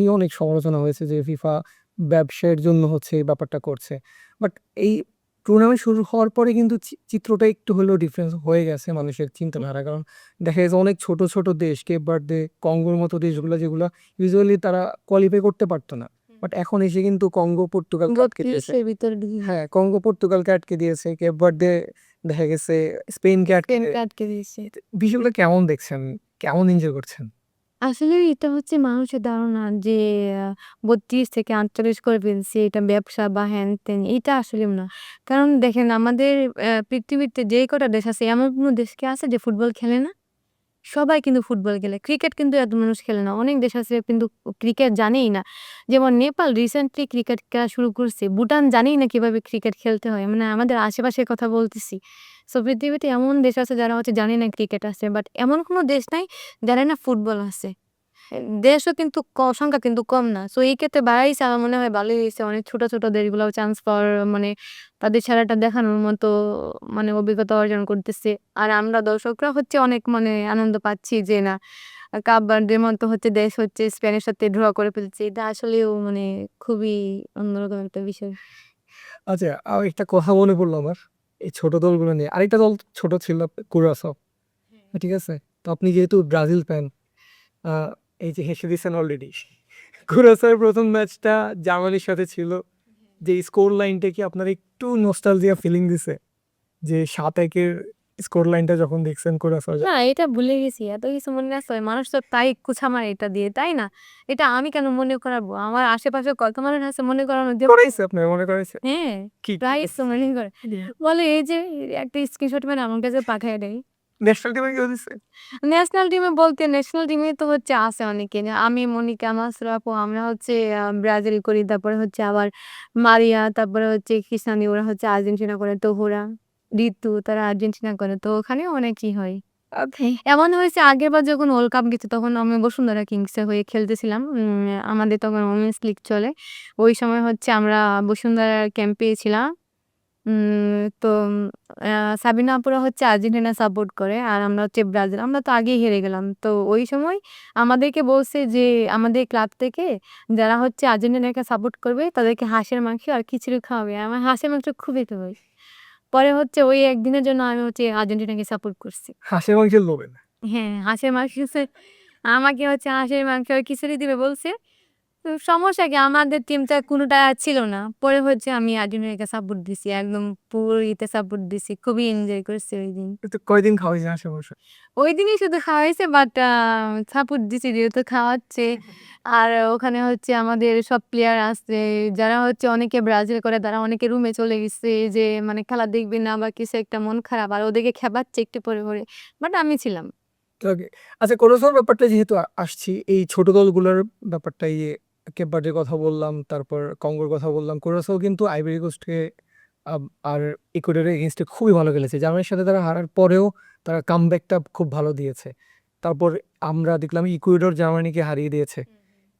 S2: নিয়ে অনেক সমালোচনা হয়েছে যে ফিফা ব্যবসায়ের জন্য এই ব্যাপারটা করছে। বাট এই টুর্নামেন্ট শুরু হওয়ার পরে কিন্তু চিত্রটা একটু হলেও ডিফারেন্স হয়ে গেছে মানুষের চিন্তাধারা। কারণ দেখা গেছে অনেক ছোট, ছোট দেশ কেপ ভার্দে, কঙ্গোর মতো দেশগুলা যেগুলা ইউজুয়ালি তারা কোয়ালিফাই করতে পারত না। বাট এখন এসে কিন্তু কঙ্গো পর্তুগালকে আটকে
S1: ৩২
S2: দিয়েছে।
S1: এর ভিতরে ঢুকে
S2: হ্যাঁ, কঙ্গো পর্তুগালকে আটকে দিয়েছে। কেপ ভার্দে দেখা গেছে স্পেনকে আটকে
S1: স্পেনকে আটকে দিয়েছে।
S2: বিষয়গুলো কেমন দেখছেন? কেমন এনজয় করছেন?
S1: আসলে এটা হচ্ছে মানুষের ধারণা যে আ ৩২ থেকে ৪৮ করে ফেলছি এটা ব্যবসা বা হ্যান-ত্যান এটা আসলে না। কারণ দেখেন আমাদের পৃথিবীতে যে কটা দেশ আছে এমন কোন দেশ কি আছে যে ফুটবল খেলে না? সবাই কিন্তু ফুটবল খেলে। ক্রিকেট কিন্তু এত মানুষ খেলে না। অনেক দেশ আছে কিন্তু ক্রিকেট জানেই না। যেমন নেপাল রিসেন্টলি ক্রিকেট খেলা শুরু করছে। ভুটান জানেই না কিভাবে ক্রিকেট খেলতে হয়। মানে আমাদের আশেপাশের কথা বলতেছি। সো পৃথিবীতে এমন দেশ আছে যারা হচ্ছে জানে না ক্রিকেট আছে। বাট এমন কোনো দেশ নাই জানে না ফুটবল আছে। দেশও কিন্তু সংখ্যা কিন্তু কম না। সো এই ক্ষেত্রে বাড়াইছে আমার মনে হয় ভালোই হইছে। অনেক ছোট, ছোট দেশগুলাও চান্স পাওয়ার মানে তাদের খেলাটা দেখানোর মতো মানে অভিজ্ঞতা অর্জন করতেছে। আর আমরা দর্শকরা হচ্ছে অনেক মানে আনন্দ পাচ্ছি যে না কাপ ভার্দের মতো হচ্ছে দেশ হচ্ছে স্পেনের সাথে ড্র করে ফেলছে। এটা আসলেও মানে খুবই অন্যরকম একটা বিষয়।
S2: আচ্ছা, একটা কথা মনে পড়লো আমার এই ছোট দলগুলো নিয়ে। আরেকটা দল ছোট ছিল কুরাসাও। ঠিক আছে? তো আপনি যেহেতু ব্রাজিল ফ্যান, আ এই যে হেসে দিছেন অলরেডি। কুরাসাওয়ের ১ম ম্যাচটা জার্মানির সাথে ছিল। যে স্কোর লাইনটা কি আপনার একটু নস্টালজিয়া ফিলিং দিছে? যে ৭-১ এর স্কোর লাইনটা যখন দেখছেন কুরাসাও
S1: না এটা ভুলে গেছি। এত কিছু মনে আছে? মানুষ তো তাই কুছা মারে এটা দিয়ে, তাই না? এটা আমি কেন মনে করাবো? আমার আশেপাশে কত মানুষ আছে মনে করানোর যে
S2: করাইছে আপনার মনে করাইছে?
S1: হ্যাঁ,
S2: কি?
S1: প্রায় তো মনে করে। বলে এই যে একটা স্ক্রিনশট মেরে আমার কাছে পাঠায় দেয়।
S2: ন্যাশনাল টিমে কেউ দিছে?
S1: ন্যাশনাল টিমে বলতে ন্যাশনাল টিমে তো হচ্ছে আছে অনেকে। আমি, মনিকা, মাসুরা আপু আমরা হচ্ছে ব্রাজিল করি। তারপরে হচ্ছে আবার মারিয়া, তারপরে হচ্ছে কৃষানি ওরা হচ্ছে আর্জেন্টিনা করে। তোহুরা, ঋতু তারা আর্জেন্টিনা করে। তো ওখানেও অনেকই হয়। এমন হয়েছে আগেরবার যখন ওয়ার্ল্ড কাপ গেছে তখন আমি বসুন্ধরা কিংসের হয়ে খেলতেছিলাম। আমাদের তখন ওমেন্স লিগ চলে। ওই সময় হচ্ছে আমরা বসুন্ধরার ক্যাম্পে ছিলাম। তো সাবিনা আপুরা হচ্ছে আর্জেন্টিনা সাপোর্ট করে। আর আমরা হচ্ছে ব্রাজিল। আমরা তো আগেই হেরে গেলাম। তো ওই সময় আমাদেরকে বলছে যে আমাদের ক্লাব থেকে যারা হচ্ছে আর্জেন্টিনাকে সাপোর্ট করবে তাদেরকে হাঁসের মাংস আর খিচুড়ি খাওয়াবে। আমার হাঁসের মাংস খুবই ফেভারিট। পরে হচ্ছে ওই একদিনের জন্য আমি হচ্ছে আর্জেন্টিনাকে সাপোর্ট করছি।
S2: হাঁসের মাংসের লোভে না।
S1: হ্যাঁ, হাঁসের মাংস আমাকে হচ্ছে হাঁসের মাংস আর খিচুড়ি দিবে বলছে। তো সমস্যা কি আমাদের টিমটা কোনটা ছিল না। পরে হচ্ছে আমি আর্জেন্টিনাকে সাপোর্ট দিছি। একদম পুরো ইতে সাপোর্ট দিছি। খুবই এনজয় করছি ঐদিন।
S2: কিন্তু কয়দিন খাওয়াইছে হাঁসের মাংস?
S1: ঐদিনই শুধু খাওয়াইছে বাট সাপোর্ট দিছি যেহেতু খাওয়াচ্ছে। আর ওখানে হচ্ছে আমাদের সব প্লেয়ার আছে যারা হচ্ছে অনেকে ব্রাজিল করে তারা অনেকে রুমে চলে গেছে যে মানে খেলা দেখবে না বা কিছু একটা মন খারাপ। আর ওদেরকে খেপাচ্ছে একটু পরে, পরে। বাট আমি ছিলাম।
S2: ওকে। আচ্ছা কোরাসোর ব্যাপারটা যেহেতু আসছি, এই ছোট দলগুলোর ব্যাপারটা কেপ ভার্ডের কথা বললাম, তারপর কঙ্গোর কথা বললাম। কুরাসাও কিন্তু আইভরি কোস্টকে আর ইকুয়েডরের এগেইনস্টে খুবই ভালো খেলেছে। জার্মানির সাথে তারা হারার পরেও তারা কামব্যাকটা খুব ভালো দিয়েছে। তারপর আমরা দেখলাম ইকুয়েডর জার্মানিকে হারিয়ে দিয়েছে।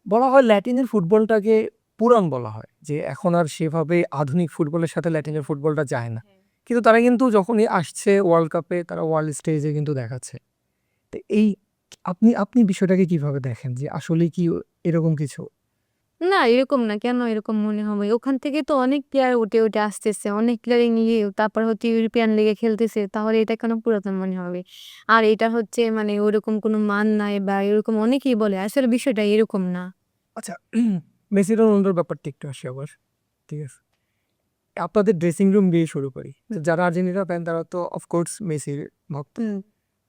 S2: বলা হয় ল্যাটিনের ফুটবলটাকে পুরাণ বলা হয়। যে এখন আর সেভাবে আধুনিক ফুটবলের সাথে ল্যাটিনের ফুটবলটা যায় না। কিন্তু তারা কিন্তু যখনই আসছে ওয়ার্ল্ড কাপে তারা ওয়ার্ল্ড স্টেজে কিন্তু দেখাচ্ছে। তো এই আপনি আপনি বিষয়টাকে কিভাবে দেখেন? যে আসলেই কি এরকম কিছু?
S1: না এরকম না। কেন এরকম মনে হবে? ওখান থেকে তো অনেক প্লেয়ার উঠে, উঠে আসতেছে। অনেক প্লেয়ার নিয়ে তারপর হচ্ছে ইউরোপিয়ান লিগে খেলতেছে। তাহলে এটা কেন পুরাতন মনে হবে? আর এটা হচ্ছে মানে ওরকম কোনো মান নাই বা এরকম অনেকেই বলে। আসলে বিষয়টা এরকম না।
S2: আচ্ছা মেসি রোনালদোর ব্যাপারটা একটু আসি আবার। ঠিক আছে? আপনাদের ড্রেসিং রুম দিয়ে শুরু করি। যারা আর্জেন্টিনা ফ্যান তারা তো অফকোর্স মেসির ভক্ত।
S1: হুম।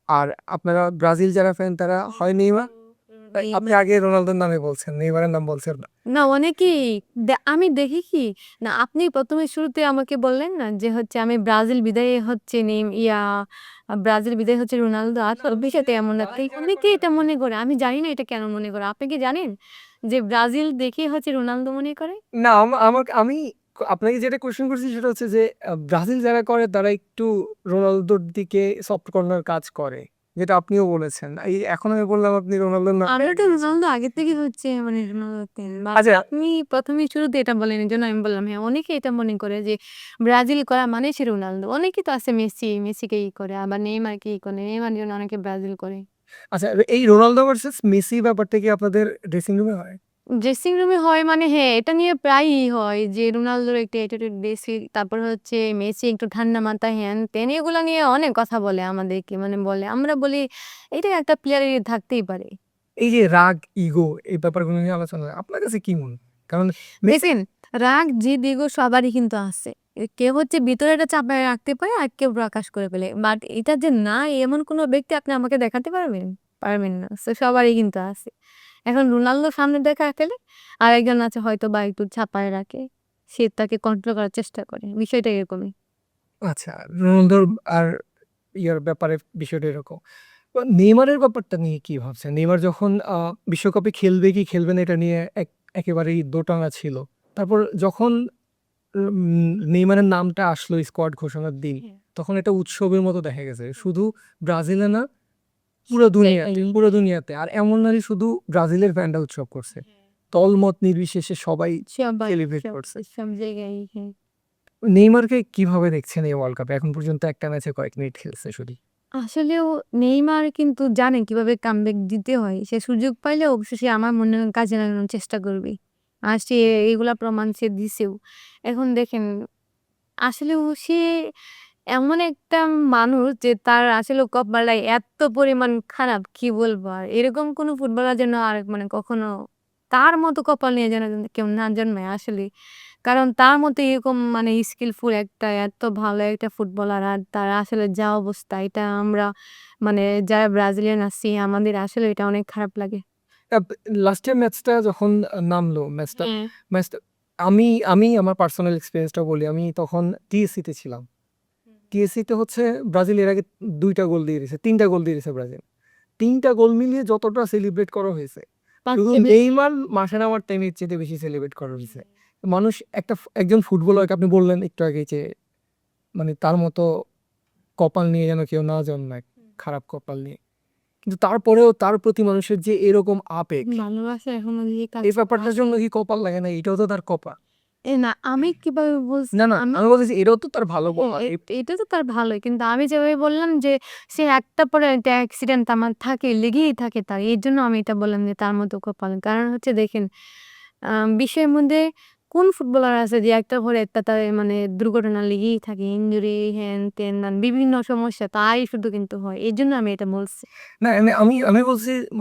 S2: আর আপনারা ব্রাজিল যারা ফ্যান তারা হয় নেইমার। আপনি আগে রোনালদোর নামে বলছেন, নেইমারের নাম বলছেন না।
S1: না অনেকেই আমি দেখি কি না আপনি ১ম এ শুরুতে আমাকে বললেন না যে হচ্ছে আমি ব্রাজিল বিদায় হচ্ছে ব্রাজিল বিদায় হচ্ছে রোনালদো। আসল বিষয়টা এমন না। তাই অনেকেই এটা মনে করে। আমি জানি না এটা কেন মনে করে। আপনি কি জানেন যে ব্রাজিল দেখেই হচ্ছে রোনালদো মনে করে?
S2: না আমি আপনাকে যেটা কোয়েশ্চেন করছি সেটা হচ্ছে যে ব্রাজিল যারা করে তারা একটু রোনালদোর দিকে সফট কর্নার কাজ করে। যেটা আপনিও বলেছেন। এই এখন আমি বললাম আপনি রোনালদোর নাম
S1: আমি তো রোনালদো আগে থেকে হচ্ছে মানে রোনালদো ফ্যান।
S2: আচ্ছা
S1: আপনি ১ম এ শুরুতে এটা বললেন এজন্য আমি বললাম হ্যাঁ, অনেকে এটা মনে করে যে ব্রাজিল করা মানে সে রোনালদো। অনেকেই তো আছে মেসিকে করে আবার নেইমারকে করে। নেইমার জন্য অনেকে ব্রাজিল করে।
S2: আচ্ছা এই রোনালদো ভার্সাস মেসি ব্যাপারটা কি আপনাদের ড্রেসিং রুমে হয়?
S1: ড্রেসিং রুমে হয় মানে হ্যাঁ, এটা নিয়ে প্রায়ই হয় যে রোনালদোর একটু অ্যাটিটিউড বেশি। তারপর হচ্ছে মেসি একটু ঠান্ডা মাথা হ্যান-ত্যান এগুলো নিয়ে অনেক কথা বলে আমাদেরকে মানে বলে। আমরা বলি এটা একটা প্লেয়ারের থাকতেই পারে।
S2: এই যে রাগ, ইগো এই ব্যাপারগুলো নিয়ে আলোচনা হয়। আপনার কাছে কি মনে হয়? কারণ মেসি
S1: দেখেন রাগ, জিদ, ইগো সবারই কিন্তু আছে। কেউ হচ্ছে ভিতরে এটা চাপায় রাখতে পারে আর কেউ প্রকাশ করে ফেলে। বাট এটা যে নাই এমন কোনো ব্যক্তি আপনি আমাকে দেখাতে পারবেন? পারবেন না। সো সবারই কিন্তু আছে। এখন রোনালদো সামনে দেখায় ফেলে, আরেকজন আছে হয়তোবা একটু চাপায় রাখে। সে তাকে কন্ট্রোল করার চেষ্টা করে। বিষয়টা এরকমই।
S2: আচ্ছা রোনালদোর আর ইয়ার ব্যাপারে বিষয়টা এরকম। নেইমারের ব্যাপারটা নিয়ে কি ভাবছেন? নেইমার যখন বিশ্বকাপে খেলবে কি খেলবে না এটা নিয়ে একেবারেই দোটানা ছিল। তারপর যখন নেইমারের নামটা আসলো স্কোয়াড ঘোষণার দিন,
S1: হ্যাঁ।
S2: তখন এটা উৎসবের মতো দেখা গেছে। শুধু ব্রাজিলে না, পুরো দুনিয়াতে। আর এমন না যে শুধু ব্রাজিলের ফ্যানরা উৎসব করছে। দলমত নির্বিশেষে সবাই
S1: সবাই
S2: সেলিব্রেট
S1: সব
S2: করছে।
S1: সব জায়গায় হ্যাঁ।
S2: নেইমারকে কিভাবে দেখছেন এই ওয়ার্ল্ড কাপে? এখন পর্যন্ত একটা ম্যাচে কয়েক মিনিট খেলছে শুধু।
S1: আসলেও নেইমার কিন্তু জানে কিভাবে কামব্যাক দিতে হয়। সে সুযোগ পাইলে অবশ্যই সে আমার মনে হয় কাজে লাগানোর চেষ্টা করবে। আর সে এগুলা প্রমাণ সে দিছেও। এখন দেখেন আসলেও সে এমন একটা মানুষ যে তার আসলে কপালটা এত পরিমাণ খারাপ কি বলবো আর। এরকম কোনো ফুটবলার যেন আর মানে কখনো তার মতো কপাল নিয়ে যেন কেউ না জন্মায় আসলেই। কারণ তার মতো এরকম মানে স্কিলফুল একটা এত ভালো একটা ফুটবলার আর তার আসলে যা অবস্থা এটা আমরা মানে যারা ব্রাজিলিয়ান আছি আমাদের আসলে এটা অনেক খারাপ লাগে।
S2: আব লাস্টের ম্যাচটা যখন নামলো ম্যাচটা
S1: হ্যাঁ।
S2: ম্যাচটা আমি আমি আমার পার্সোনাল এক্সপেরিয়েন্সটা বলি। আমি তখন টিএসসিতে ছিলাম। টিএসসিতে হচ্ছে ব্রাজিল এর আগে ২ টা গোল দিয়ে দিছে। ৩ টা গোল দিয়ে দিছে ব্রাজিল। ৩ টা গোল মিলিয়ে যতটা সেলিব্রেট করা হয়েছে,
S1: তার
S2: শুধু
S1: চেয়ে বেশি।
S2: নেইমার মাঠে নামার টাইমের চাইতে বেশি সেলিব্রেট করা হইছে। মানুষ একজন ফুটবলারকে আপনি বললেন একটু আগে যে মানে তার মতো কপাল নিয়ে যেন কেউ না জন্মায়, খারাপ কপাল নিয়ে। কিন্তু তারপরেও তার প্রতি মানুষের যে এরকম আবেগ,
S1: ভালোবাসা এখনো যে কাজ
S2: এই
S1: করে
S2: ব্যাপারটার জন্য কি কপাল লাগে না? এটাও তো তার কপাল।
S1: না আমি কিভাবে বলছি
S2: না, না,
S1: আমি
S2: আমি বলতেছি এটাও তো তার ভালো
S1: হ্যাঁ,
S2: কপাল।
S1: এটা তো তার ভালোই। কিন্তু আমি যেভাবে বললাম যে সে একটা পরে একটা অ্যাক্সিডেন্ট আমার থাকে, লেগেই থাকে তার। এজন্য আমি এটা বললাম যে তার মতো কপাল। কারণ হচ্ছে দেখেন বিশ্বের মধ্যে কোন ফুটবলার আছে যে একটার পরে একটা তার মানে দুর্ঘটনা লেগেই থাকে। ইনজুরি হ্যান-ত্যান বিভিন্ন সমস্যা তাই শুধু কিন্তু হয়। এজন্য আমি এটা বলছি।
S2: না,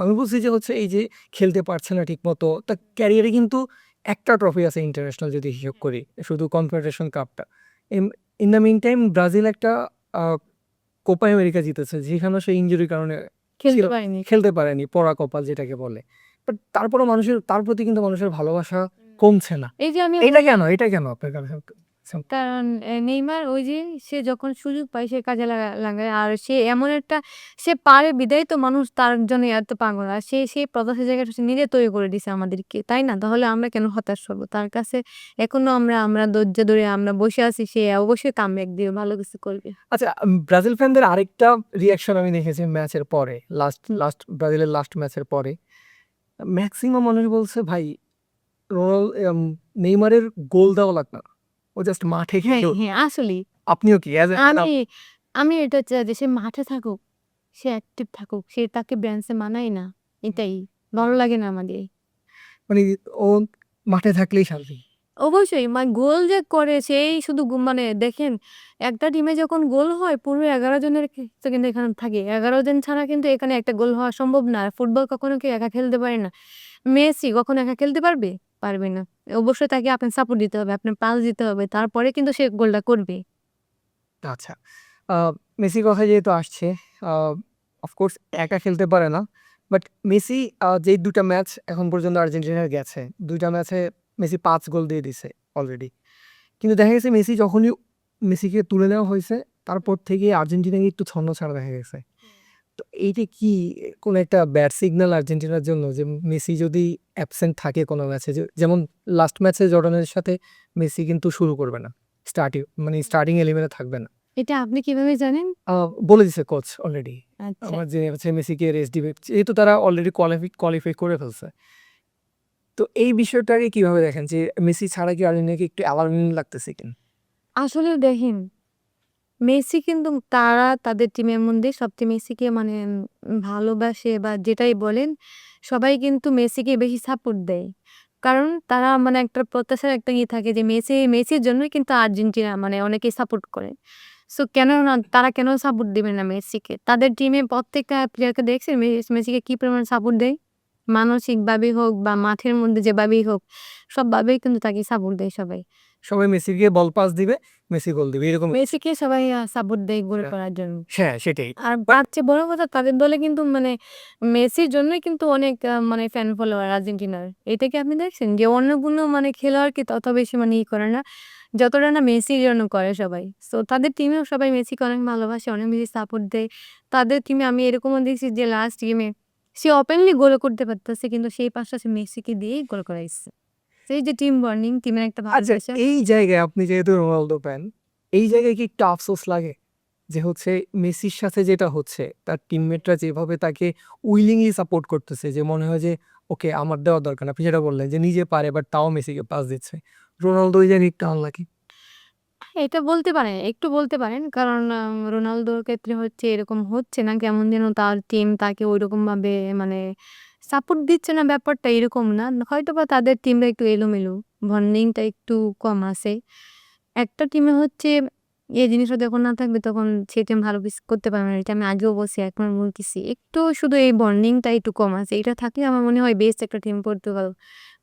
S2: আমি বলছি যে হচ্ছে এই যে খেলতে পারছে না ঠিকমতো। তার ক্যারিয়ারে কিন্তু একটা ট্রফি আছে ইন্টারন্যাশনাল যদি হিসেব করি। শুধু কনফেডারেশন কাপটা। In in the meantime Brazil একটা আ কোপা আমেরিকা জিতেছে। যেখানে সে ইনজুরির কারণে ছিল
S1: খেলতে পারিনি।
S2: খেলতে পারেনি। পোড়া কপাল যেটাকে বলে। বাট তারপরেও তার প্রতি কিন্তু মানুষের ভালোবাসা কমছে না।
S1: এই যে আমি
S2: এটা কেন? এটা কেন আপনার কাছে?
S1: কারণ নেইমার ওই যে সে যখন সুযোগ পায় সে কাজে লাগায়। আর সে এমন একটা সে পারে বিধায় তো মানুষ তার জন্য এত পাগল। আর সে সেই প্রত্যাশার জায়গাটা সে নিজে তৈরি করে দিছে আমাদেরকে। তাই না? তাহলে আমরা কেন হতাশ হব? তার কাছে এখনো আমরা ধৈর্য ধরে আমরা বসে আছি। সে অবশ্যই কামব্যাক দিবে। ভালো কিছু করবে।
S2: আচ্ছা, ব্রাজিল ফ্যানদের আরেকটা রিঅ্যাকশন আমি দেখেছি ম্যাচের পরে। লাস্ট ব্রাজিলের লাস্ট ম্যাচের পরে। মেক্সিমাম মানুষ বলছে ভাই নেইমারের গোল দেওয়া লাগবে না। ও জাস্ট মাঠে
S1: হ্যাঁ,
S2: খেলুক।
S1: হ্যাঁ আসলেই।
S2: আপনিও কি অ্যাজ অ্যান
S1: আমি আমি এটা চাই যে সে মাঠে থাকুক, সে অ্যাক্টিভ থাকুক। সে তাকে বেঞ্চে মানায় না। এটাই। ভালো লাগে না আমাদের।
S2: মানে ও মাঠে থাকলেই শান্তি।
S1: অবশ্যই গোল যে করে সেই শুধু মানে দেখেন একটা টিমে যখন গোল হয় পুরো ১১ জনের তো কিন্তু এখানে থাকে। ১১ জন ছাড়া কিন্তু এখানে একটা গোল হওয়া সম্ভব না। আর ফুটবল কখনো কেউ একা খেলতে পারে না। মেসি কখনো একা খেলতে পারবে? পারবে না। অবশ্যই তাকে আপনার সাপোর্ট দিতে হবে, আপনার পাস দিতে হবে। তারপরে কিন্তু সে গোলটা করবে।
S2: আচ্ছা। আ মেসির কথা যেহেতু আসছে, আ অফকোর্স একা খেলতে পারে না। বাট মেসি যেই ২ টা ম্যাচ এখন পর্যন্ত আর্জেন্টিনার গেছে, ২ টা ম্যাচে মেসি ৫ গোল দিয়ে দিছে অলরেডি। কিন্তু দেখা গেছে মেসিকে তুলে নেওয়া হইছে, তারপর থেকে আর্জেন্টিনাকে একটু ছন্নছাড়া দেখা গেছে। তো এইটা কি কোনো একটা ব্যাড সিগন্যাল আর্জেন্টিনার জন্য যে মেসি যদি অ্যাবসেন্ট থাকে কোনো ম্যাচে, যেমন লাস্ট ম্যাচে জর্ডানের সাথে মেসি কিন্তু শুরু করবে না। স্টার্টিং 11 এ থাকবে না।
S1: এটা আপনি কিভাবে জানেন?
S2: আ বলে দিছে কোচ অলরেডি।
S1: আচ্ছা।
S2: আমার যে হচ্ছে মেসিকে রেস্ট দিবে। যেহেতু তারা অলরেডি কোয়ালিফাই করে ফেলছে। তো এই বিষয়টাকে কিভাবে দেখেন যে মেসি ছাড়া কি আর্জেন্টিনাকে একটু অ্যালার্মিং লাগতেছে কিনা?
S1: আসলে দেখেন মেসি কিন্তু তারা তাদের টিমের মধ্যে সবচেয়ে মেসিকে মানে ভালোবাসে বা যেটাই বলেন, সবাই কিন্তু মেসিকে বেশি সাপোর্ট দেয়। কারণ তারা মানে একটা প্রত্যাশার একটা থাকে যে মেসির জন্যই কিন্তু আর্জেন্টিনা মানে অনেকেই সাপোর্ট করে। সো কেন না তারা কেন সাপোর্ট দিবে না মেসিকে? তাদের টিমে প্রত্যেকটা প্লেয়ারকে দেখছেন মেসিকে কি পরিমাণ সাপোর্ট দেয়? মানসিকভাবেই হোক বা মাঠের মধ্যে যেভাবেই হোক, সবভাবেই কিন্তু তাকে সাপোর্ট দেয় সবাই।
S2: সবাই মেসিকে বল পাস দিবে, মেসি গোল দিবে এরকম।
S1: মেসিকে সবাই সাপোর্ট দেয় গোল
S2: হ্যাঁ।
S1: করার জন্য।
S2: হ্যাঁ, সেটাই।
S1: আর তার চেয়ে বড় কথা তাদের দলে কিন্তু মানে মেসির জন্যই কিন্তু অনেক মানে ফ্যান ফলোয়ার আর্জেন্টিনার। এটা কি আপনি দেখছেন? যে অন্য কোনো মানে খেলোয়াড়কে তত বেশি মানে করে না, যতটা না মেসির জন্য করে সবাই। সো তাদের টিমেও সবাই মেসিকে অনেক ভালোবাসে, অনেক বেশি সাপোর্ট দেয়। তাদের টিমে আমি এরকমও দেখছি যে লাস্ট গেমে সে ওপেনলি গোলও করতে পারতেছে কিন্তু সেই পাসটা সে মেসিকে দিয়েই গোল করাইছে। সেই যে টিম বন্ডিং, টিমের একটা
S2: আচ্ছা,
S1: ভালোবাসা।
S2: এই জায়গায় আপনি যেহেতু রোনালদো ফ্যান, এই জায়গায় কি একটু আফসোস লাগে? যে হচ্ছে মেসির সাথে যেটা হচ্ছে, তার টিমমেটরা যেভাবে তাকে উইলিংলি সাপোর্ট করতেছে, যে মনে হয় যে ওকে আমার দেওয়া দরকার না। আপনি যেটা বললেন যে নিজে পারে বাট তাও মেসিকে পাস দিচ্ছে। রোনালদো ওই জায়গায় একটু আনলাকি।
S1: এটা বলতে পারেন, একটু বলতে পারেন। কারণ রোনালদোর ক্ষেত্রে হচ্ছে এরকম হচ্ছে না, কেমন যেন তার টিম তাকে ঐরকমভাবে মানে সাপোর্ট দিচ্ছে না, ব্যাপারটা এরকম না। হয়তোবা তাদের টিমটা একটু এলোমেলো, বন্ডিংটা একটু কম আছে। একটা টিমে হচ্ছে এই জিনিসটা যখন না থাকবে তখন সেই টিম ভালো কিছু করতে পারবে না। এটা আমি আগেও বলছি, এখন বলতেছি। একটু শুধু এই বন্ডিংটা একটু কম আছে। এটা থাকলে আমার মনে হয় বেস্ট একটা টিম পর্তুগাল।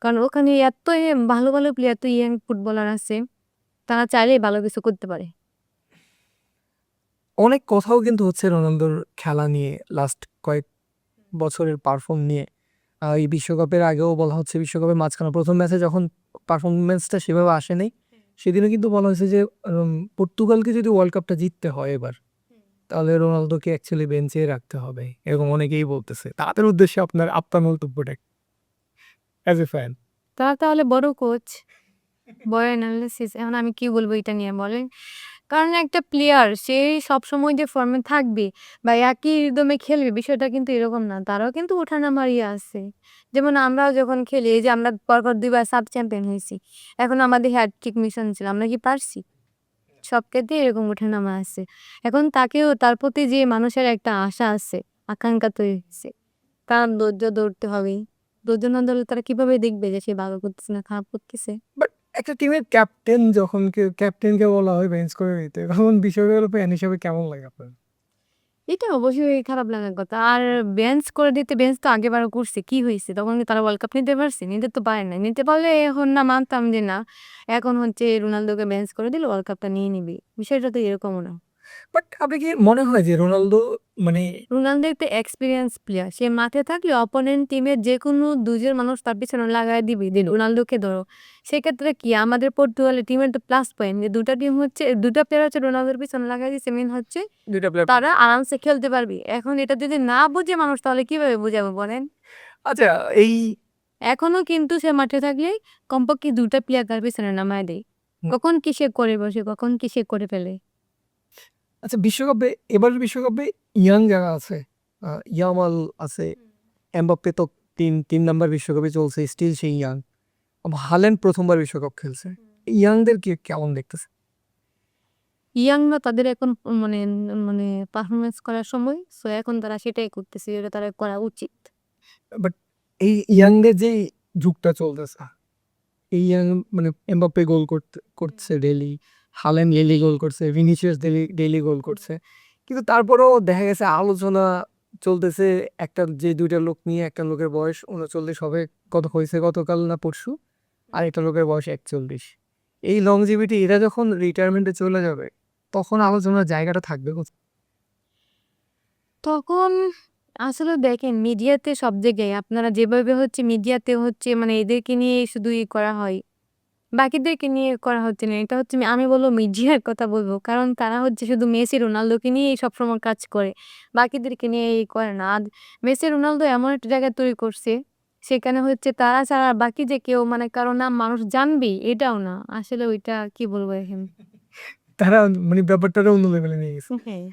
S1: কারণ ওখানে এত ভালো, ভালো প্লেয়ার, এত ইয়াং ফুটবলার আছে। তারা চাইলেই ভালো কিছু করতে পারে।
S2: অনেক কথাও কিন্তু হচ্ছে রোনালদোর খেলা নিয়ে, লাস্ট কয়েক বছরের পারফর্ম নিয়ে। এই বিশ্বকাপের আগেও বলা হচ্ছে, বিশ্বকাপের মাঝখানে ১ম ম্যাচে যখন পারফরম্যান্সটা সেভাবে আসেনি, সেদিনও কিন্তু বলা হয়েছে যে পর্তুগালকে যদি ওয়ার্ল্ড কাপটা জিততে হয় এবার, তাহলে রোনালদোকে অ্যাকচুয়ালি বেঞ্চে রাখতে হবে। এরকম অনেকেই বলতেছে। তাদের উদ্দেশ্যে আপনার মন্তব্যটা অ্যাজ এ ফ্যান?
S1: তারা তাহলে বড় কোচ, বড় এনালিসিস। এখন আমি কি বলবো এটা নিয়ে বলেন? কারণ একটা প্লেয়ার সে সবসময় যে ফর্মে থাকবে বা একই রিদমে খেলবে বিষয়টা কিন্তু এরকম না। তারাও কিন্তু ওঠানামার ইয়ে আছে। যেমন আমরাও যখন খেলি, এই যে আমরা পরপর ২ বার সাব চ্যাম্পিয়ন হইছি। এখন আমাদের হ্যাটট্রিক মিশন ছিল। আমরা কি পারছি? সব ক্ষেত্রেই এরকম ওঠানামা আছে। এখন তাকেও তার প্রতি যে মানুষের একটা আশা আছে, আকাঙ্ক্ষা তৈরি হইছে। তার ধৈর্য ধরতে হবে। ধৈর্য না ধরলে তারা কিভাবে দেখবে যে সে ভালো করতেছে না খারাপ করতেছে?
S2: বাট একটা টিমের ক্যাপ্টেন যখন ক্যাপ্টেনকে বলা হয় বেঞ্চ করে দিতে, তখন বিষয়গুলো ফ্যান হিসেবে কেমন লাগে আপনার?
S1: এটা অবশ্যই খারাপ লাগার কথা। আর বেঞ্চ করে দিতে, বেঞ্চ তো আগেবারও করছে। কি হইছে? তখন কি তারা ওয়ার্ল্ড কাপ নিতে পারছে? নিতে তো পারে নাই। নিতে পারলে এখন না মানতাম যে না, এখন হচ্ছে রোনালদোকে বেঞ্চ করে দিলে ওয়ার্ল্ড কাপটা নিয়ে নিবে। বিষয়টা তো এরকমও না।
S2: বাট আপনার কি মনে হয় যে রোনালদো মানে
S1: রোনালদো একটা এক্সপেরিয়েন্স প্লেয়ার। সে মাঠে থাকলে অপোনেন্ট টিমের যেকোনো ২ জন মানুষ তার পিছনে লাগায় দিবে যে রোনালদোকে ধরো। সেক্ষেত্রে কি আমাদের পর্তুগালের টিমের তো প্লাস পয়েন্ট যে ২ টা টিম হচ্ছে ২ টা প্লেয়ার হচ্ছে রোনালদোর পিছনে লাগায় দিছে। মেইন হচ্ছে
S2: ২ টা প্লেয়ার?
S1: তারা আরামসে খেলতে পারবে। এখন এটা যদি না বুঝে মানুষ তাহলে কিভাবে বুঝাবে বলেন?
S2: আচ্ছা, এই
S1: এখনো কিন্তু সে মাঠে থাকলে কমপক্ষে ২ টা প্লেয়ার তার পেছনে নামায় দেয়।
S2: হুম,
S1: কখন কি সে করে বসে, কখন কি সে করে ফেলে।
S2: আচ্ছা, বিশ্বকাপে এবারের বিশ্বকাপে ইয়াং যারা আছে, ইয়ামাল আছে, এমবাপ্পে তো ৩ নাম্বার বিশ্বকাপে চলছে, স্টিল সেই ইয়াং। হাল্যান্ড ১ম বার বিশ্বকাপ খেলছে। ইয়াংদের কেমন দেখতেছে?
S1: ইয়াংরা তাদের এখন মানে মানে পারফরম্যান্স করার সময়। সো এখন তারা সেটাই করতেছে, যেটা তারা করা উচিত।
S2: বাট এই ইয়াংদের যে যুগটা চলতেছে, এই ইয়াং মানে এমবাপ্পে গোল করছে ডেইলি, হাল্যান্ড ডেইলি গোল করছে, ভিনিসিয়াস ডেইলি গোল করছে। কিন্তু তারপরেও দেখা গেছে আলোচনা চলতেছে একটা, যে ২ টা লোক নিয়ে, একটা লোকের বয়স ৩৯ হবে, কত হইছে গতকাল না পরশু, আরেকটা লোকের বয়স ৪১। এই লংজিভিটি এরা যখন রিটায়ারমেন্টে চলে যাবে, তখন আলোচনার জায়গাটা থাকবে কোথায়?
S1: তখন আসলে দেখেন মিডিয়াতে সব জায়গায় আপনারা যেভাবে হচ্ছে মিডিয়াতে হচ্ছে মানে এদেরকে নিয়ে শুধু করা হয়। বাকিদেরকে নিয়ে করা হচ্ছে না। এটা হচ্ছে আমি বলব মিডিয়ার কথা বলব। কারণ তারা হচ্ছে শুধু মেসি, রোনালদোকে নিয়েই সবসময় কাজ করে। বাকিদেরকে নিয়ে করে না। আর মেসি, রোনালদো এমন একটা জায়গায় তৈরি করছে, সেখানে হচ্ছে তারা ছাড়া আর বাকি যে কেউ মানে কারো নাম মানুষ জানবেই এটাও না। আসলে ওইটা কি বলবো এখন?
S2: তারা মানে ব্যাপারটারে অন্য লেভেলে নিয়ে গেছে।
S1: হ্যাঁ,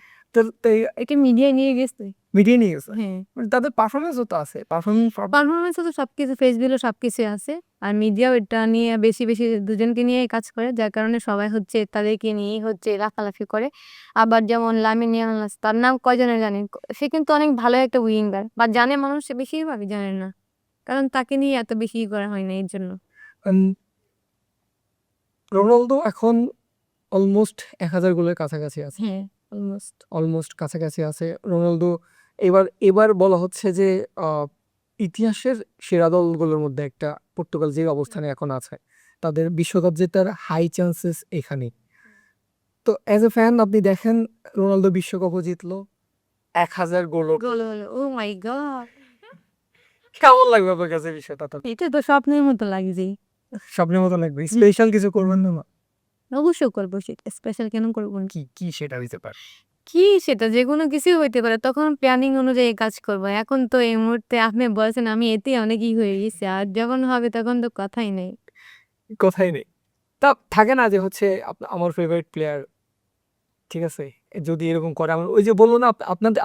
S2: তাই
S1: এটা মিডিয়ায় নিয়ে গেছে।
S2: মিটিয়ে নিয়ে গেছে।
S1: হ্যাঁ।
S2: মানে তাদের পারফরম্যান্সও তো আছে।
S1: পারফরম্যান্স এ তো সবকিছু ফেস ভ্যালু সবকিছুই আছে। আর মিডিয়াও এটা নিয়ে বেশি, বেশি দুজনকে নিয়েই কাজ করে। যার কারণে সবাই হচ্ছে তাদেরকে নিয়েই হচ্ছে লাফালাফি করে। আবার যেমন লামিন ইয়ামাল আছে, তার নাম কয়জনে জানেন? সে কিন্তু অনেক ভালো একটা উইঙ্গার। বা জানে মানুষ, সে বেশিরভাগই জানে না। কারণ তাকে নিয়ে এত বেশি করা হয় না এর জন্য।
S2: আন রোনালদো এখন অলমোস্ট ১,০০০ গোলের কাছাকাছি আছে।
S1: হ্যাঁ, অলমোস্ট।
S2: অলমোস্ট কাছাকাছি আছে। রোনালদো এবার বলা হচ্ছে যে আ ইতিহাসের সেরা দলগুলোর মধ্যে একটা, পর্তুগাল যে অবস্থানে এখন আছে, তাদের বিশ্বকাপ জেতার হাই চান্সেস এখানেই। তো অ্যাজ এ ফ্যান আপনি দেখেন রোনালদো বিশ্বকাপও জিতলো, 1000 গোলও
S1: গোল হলো। ও মাই গড!
S2: কেমন লাগবে আপনার কাছে বিষয়টা? তো
S1: এটা তো স্বপ্নের মতো লাগছে।
S2: স্বপ্নের মতো লাগবে। স্পেশাল কিছু করবেন না?
S1: অবশ্যই করব সেটা। স্পেশাল কেন করব না?
S2: কি সেটা হইতে পারে?
S1: কি সেটা যেকোনো কিছুই হইতে পারে। তখন প্ল্যানিং অনুযায়ী কাজ করব। এখন তো এই মুহূর্তে আপনি বলছেন আমি এতেই অনেক হয়ে গেছি। আর যখন হবে তখন তো কথাই নেই।
S2: কথাই নেই। তা থাকে না যে হচ্ছে আমার ফেভারিট প্লেয়ার, ঠিক আছে? যদি এরকম করে আমার ওই যে বলল না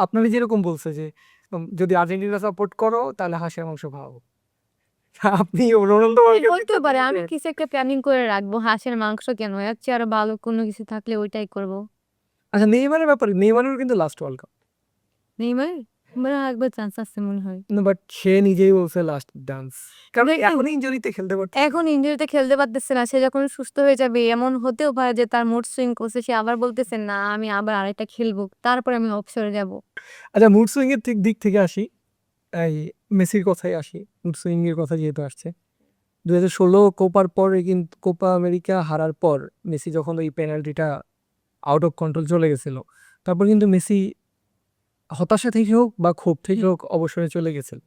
S2: আপনারই যেরকম বলছে যে যদি আর্জেন্টিনা সাপোর্ট করো তাহলে হাঁসের মাংস খাওয়াবো। আপনি রোনালদো
S1: হইতেও পারে আমি কিছু একটা প্ল্যানিং করে রাখবো। হাঁসের মাংস কেন? এর চেয়ে আরো ভালো কোনো কিছু থাকলে ওইটাই করব।
S2: আচ্ছা নেইমারের ব্যাপারে, নেইমারের কিন্তু লাস্ট ওয়ার্ল্ড কাপ।
S1: নেইমার? মনে হয় একবার চান্স আছে মনে হয়।
S2: না বাট সে নিজেই বলছে লাস্ট ডান্স। কারণ
S1: দেখেন,
S2: এখন ইনজুরিতে খেলতে পারছে।
S1: এখন ইনজুরিতে খেলতে পারতেছে না। সে যখন সুস্থ হয়ে যাবে এমন হতেও পারে যে তার মুড সুইং করছে। সে আবার বলতেছে, "না আমি আবার আরেকটা খেলবো। তারপরে আমি অবসরে যাবো।"
S2: আচ্ছা মুড সুইং এর দিক থেকে আসি। এই মেসির কথাই আসি। মুড সুইং এর কথা যেহেতু আসছে। 2016 কোপার পরে কিন্তু কোপা আমেরিকা হারার পর মেসি যখন ওই পেনাল্টিটা আউট অফ কন্ট্রোল চলে গেছিল, তারপর কিন্তু মেসি হতাশা থেকে হোক বা ক্ষোভ থেকে হোক অবসরে চলে গেছিল।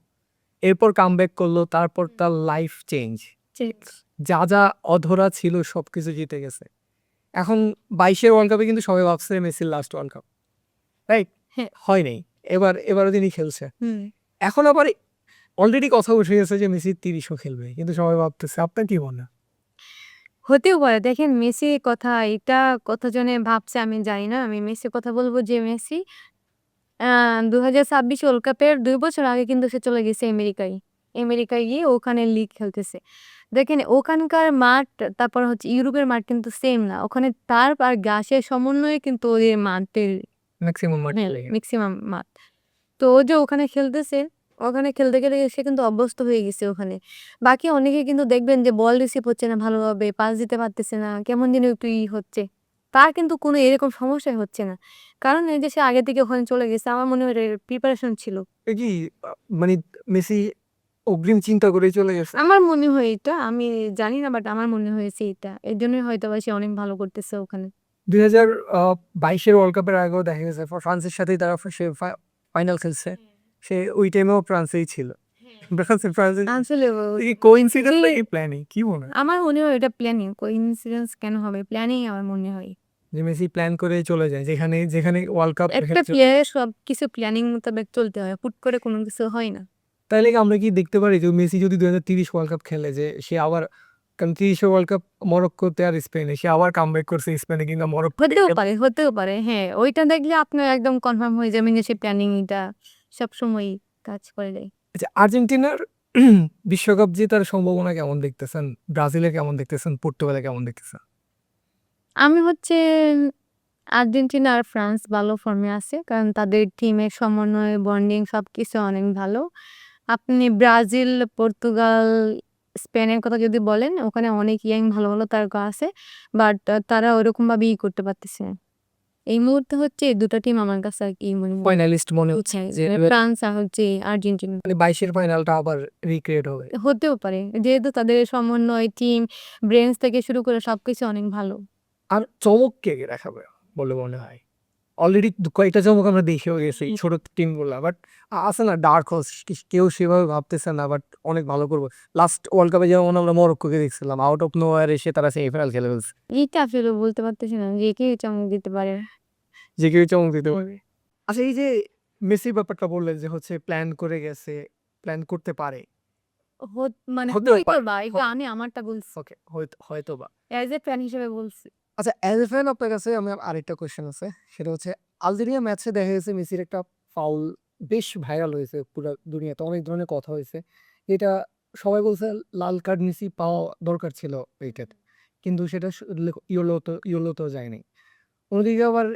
S2: এরপর কামব্যাক করলো, তারপর তার লাইফ চেঞ্জ। যা অধরা ছিল সবকিছু জিতে গেছে। এখন 22-এর ওয়ার্ল্ড কাপে কিন্তু সবাই ভাবছে মেসির লাস্ট ওয়ার্ল্ড কাপ, রাইট?
S1: হ্যাঁ।
S2: হয় নাই। এবারও তিনি খেলছে।
S1: হুম।
S2: এখন আবার অলরেডি কথা উঠে গেছে যে মেসি 30ও খেলবে, কিন্তু সবাই ভাবতেছে। আপনার কি মনে হয়?
S1: হতেও পারে। দেখেন মেসির কথা এটা কতজনে ভাবছে আমি জানি না। আমি মেসির কথা বলব যে মেসি আ ২০২৬ ওয়ার্ল্ড কাপের ২ বছর আগে কিন্তু সে চলে গেছে আমেরিকায়। আমেরিকায় গিয়ে ওখানে লিগ খেলতেছে। দেখেন ওখানকার মাঠ তারপর হচ্ছে ইউরোপের মাঠ কিন্তু সেম না। ওখানে টার্ফ আর ঘাসের সমন্বয়ে কিন্তু ওদের মাঠের
S2: ম্যাক্সিমাম মাঠ
S1: হ্যাঁ,
S2: খেলে গেছে।
S1: মেক্সিমাম মাঠ। তো ও যে ওখানে খেলতেছে, ওখানে খেলতে গেলে সে কিন্তু অভ্যস্ত হয়ে গেছে ওখানে। বাকি অনেকে কিন্তু দেখবেন যে বল রিসিভ হচ্ছে না ভালোভাবে, পাস দিতে পারতেছে না, কেমন যেন একটু হচ্ছে। তার কিন্তু কোনো এরকম সমস্যাই হচ্ছে না। কারণ এই যে সে আগে থেকে ওখানে চলে গেছে। আমার মনে হয় এর প্রিপারেশন ছিল।
S2: এ কি মানে মেসি অগ্রিম চিন্তা করেই চলে গেছে?
S1: আমার মনে হয় এটা, আমি জানি না বাট আমার মনে হয়েছে এটা। এজন্যই হয়তোবা সে অনেক ভালো করতেছে ওখানে।
S2: 2022-এর ওয়ার্ল্ড কাপের আগেও দেখা গেছে ফ্রান্সের সাথেই তারা সে ফাইনাল খেলছে। সে ওই টাইমেও ফ্রান্সেই ছিল। ফ্রান্সে
S1: আসলে
S2: কি কোইন্সিডেন্স নাকি প্ল্যানিং? কি মনে হয়?
S1: আমার মনে হয় এটা প্ল্যানিং। কোইন্সিডেন্স কেন হবে? প্ল্যানিং আমার মনে হয়।
S2: যে মেসি প্ল্যান করে চলে যায় যেখানে ওয়ার্ল্ড কাপ
S1: একটা প্লেয়ারের সবকিছু প্ল্যানিং মোতাবেক চলতে হয়। হুট করে কোনো কিছু হয় না।
S2: তাইলে কি আমরা কি দেখতে পারি যে মেসি যদি 2030 ওয়ার্ল্ড কাপ খেলে যে সে আবার, কারণ 30 ওয়ার্ল্ড কাপ মরক্কোতে আর স্পেনে, সে আবার কামব্যাক করছে স্পেনে কিংবা মরক্কোতে।
S1: হতেও পারে। হ্যাঁ, ওইটা দেখলে আপনার একদম কনফার্ম হয়ে যাবেন যে সে প্ল্যানিং এটা সবসময়ই কাজ করে দেয়।
S2: আচ্ছা আর্জেন্টিনার বিশ্বকাপ জেতার সম্ভাবনা কেমন দেখতেছেন? ব্রাজিলের কেমন দেখতেছেন? পর্তুগালের কেমন দেখতেছেন?
S1: আমি হচ্ছে আর্জেন্টিনা আর ফ্রান্স ভালো ফর্মে আছে। কারণ তাদের টিমের সমন্বয়, বন্ডিং সবকিছু অনেক ভালো। আপনি ব্রাজিল, পর্তুগাল, স্পেনের কথা যদি বলেন, ওখানে অনেক ভালো, ভালো তারকা আছে। বাট তারা ওরকমভাবে করতে পারতেছে না। এই মুহূর্তে হচ্ছে ২ টা টিম আমার কাছে আর কি মনে হয়।
S2: ফাইনালিস্ট মনে হচ্ছে যে
S1: ফ্রান্স আর হচ্ছে আর্জেন্টিনা।
S2: মানে 22-এর ফাইনালটা আবার রিক্রিয়েট হবে।
S1: হতেও পারে। যেহেতু তাদের সমন্বয়, টিম, ব্রেইনস থেকে শুরু করে সবকিছু অনেক ভালো।
S2: আর চমক কে দেখাবে বলে মনে হয়? অলরেডি কয়েকটা চমক আমরা দেখেও গেছি ছোট টিমগুলা। বাট আছে না ডার্ক হর্স, কেউ সেভাবে ভাবতেছে না বাট অনেক ভালো করবে। লাস্ট ওয়ার্ল্ড কাপে যেমন আমরা মরক্কোকে দেখছিলাম, আউট অফ নোওয়্যার এসে তারা সেমিফাইনাল খেলে ফেলছে।
S1: এইটা আসলে বলতে পারতেছি না যে কে চমক দিতে পারে।
S2: যে কেউ চমক দিতে পারবে। আচ্ছা এই যে মেসির ব্যাপারটা বললেন যে হচ্ছে প্ল্যান করে গেছে, প্ল্যান করতে পারে।
S1: মানে
S2: হতেও পারে।
S1: হয়তোবা এটা আমি আমারটা বলছি।
S2: ওকে হয়তোবা।
S1: অ্যাজ এ ফ্যান হিসেবে বলছি।
S2: আচ্ছা অ্যাজ এ ফ্যান আপনার কাছে আমার আরেকটা কোয়েশ্চেন আছে। সেটা হচ্ছে আলজেরিয়া ম্যাচে দেখা গেছে মেসির একটা ফাউল বেশ ভাইরাল হয়েছে পুরা দুনিয়াতে। অনেক ধরনের কথা হয়েছে। এটা সবাই বলছে লাল কার্ড মেসি পাওয়া দরকার ছিল এইটাতে। কিন্তু সেটা ইয়েলোতেও যায়নি। অন্যদিকে আবার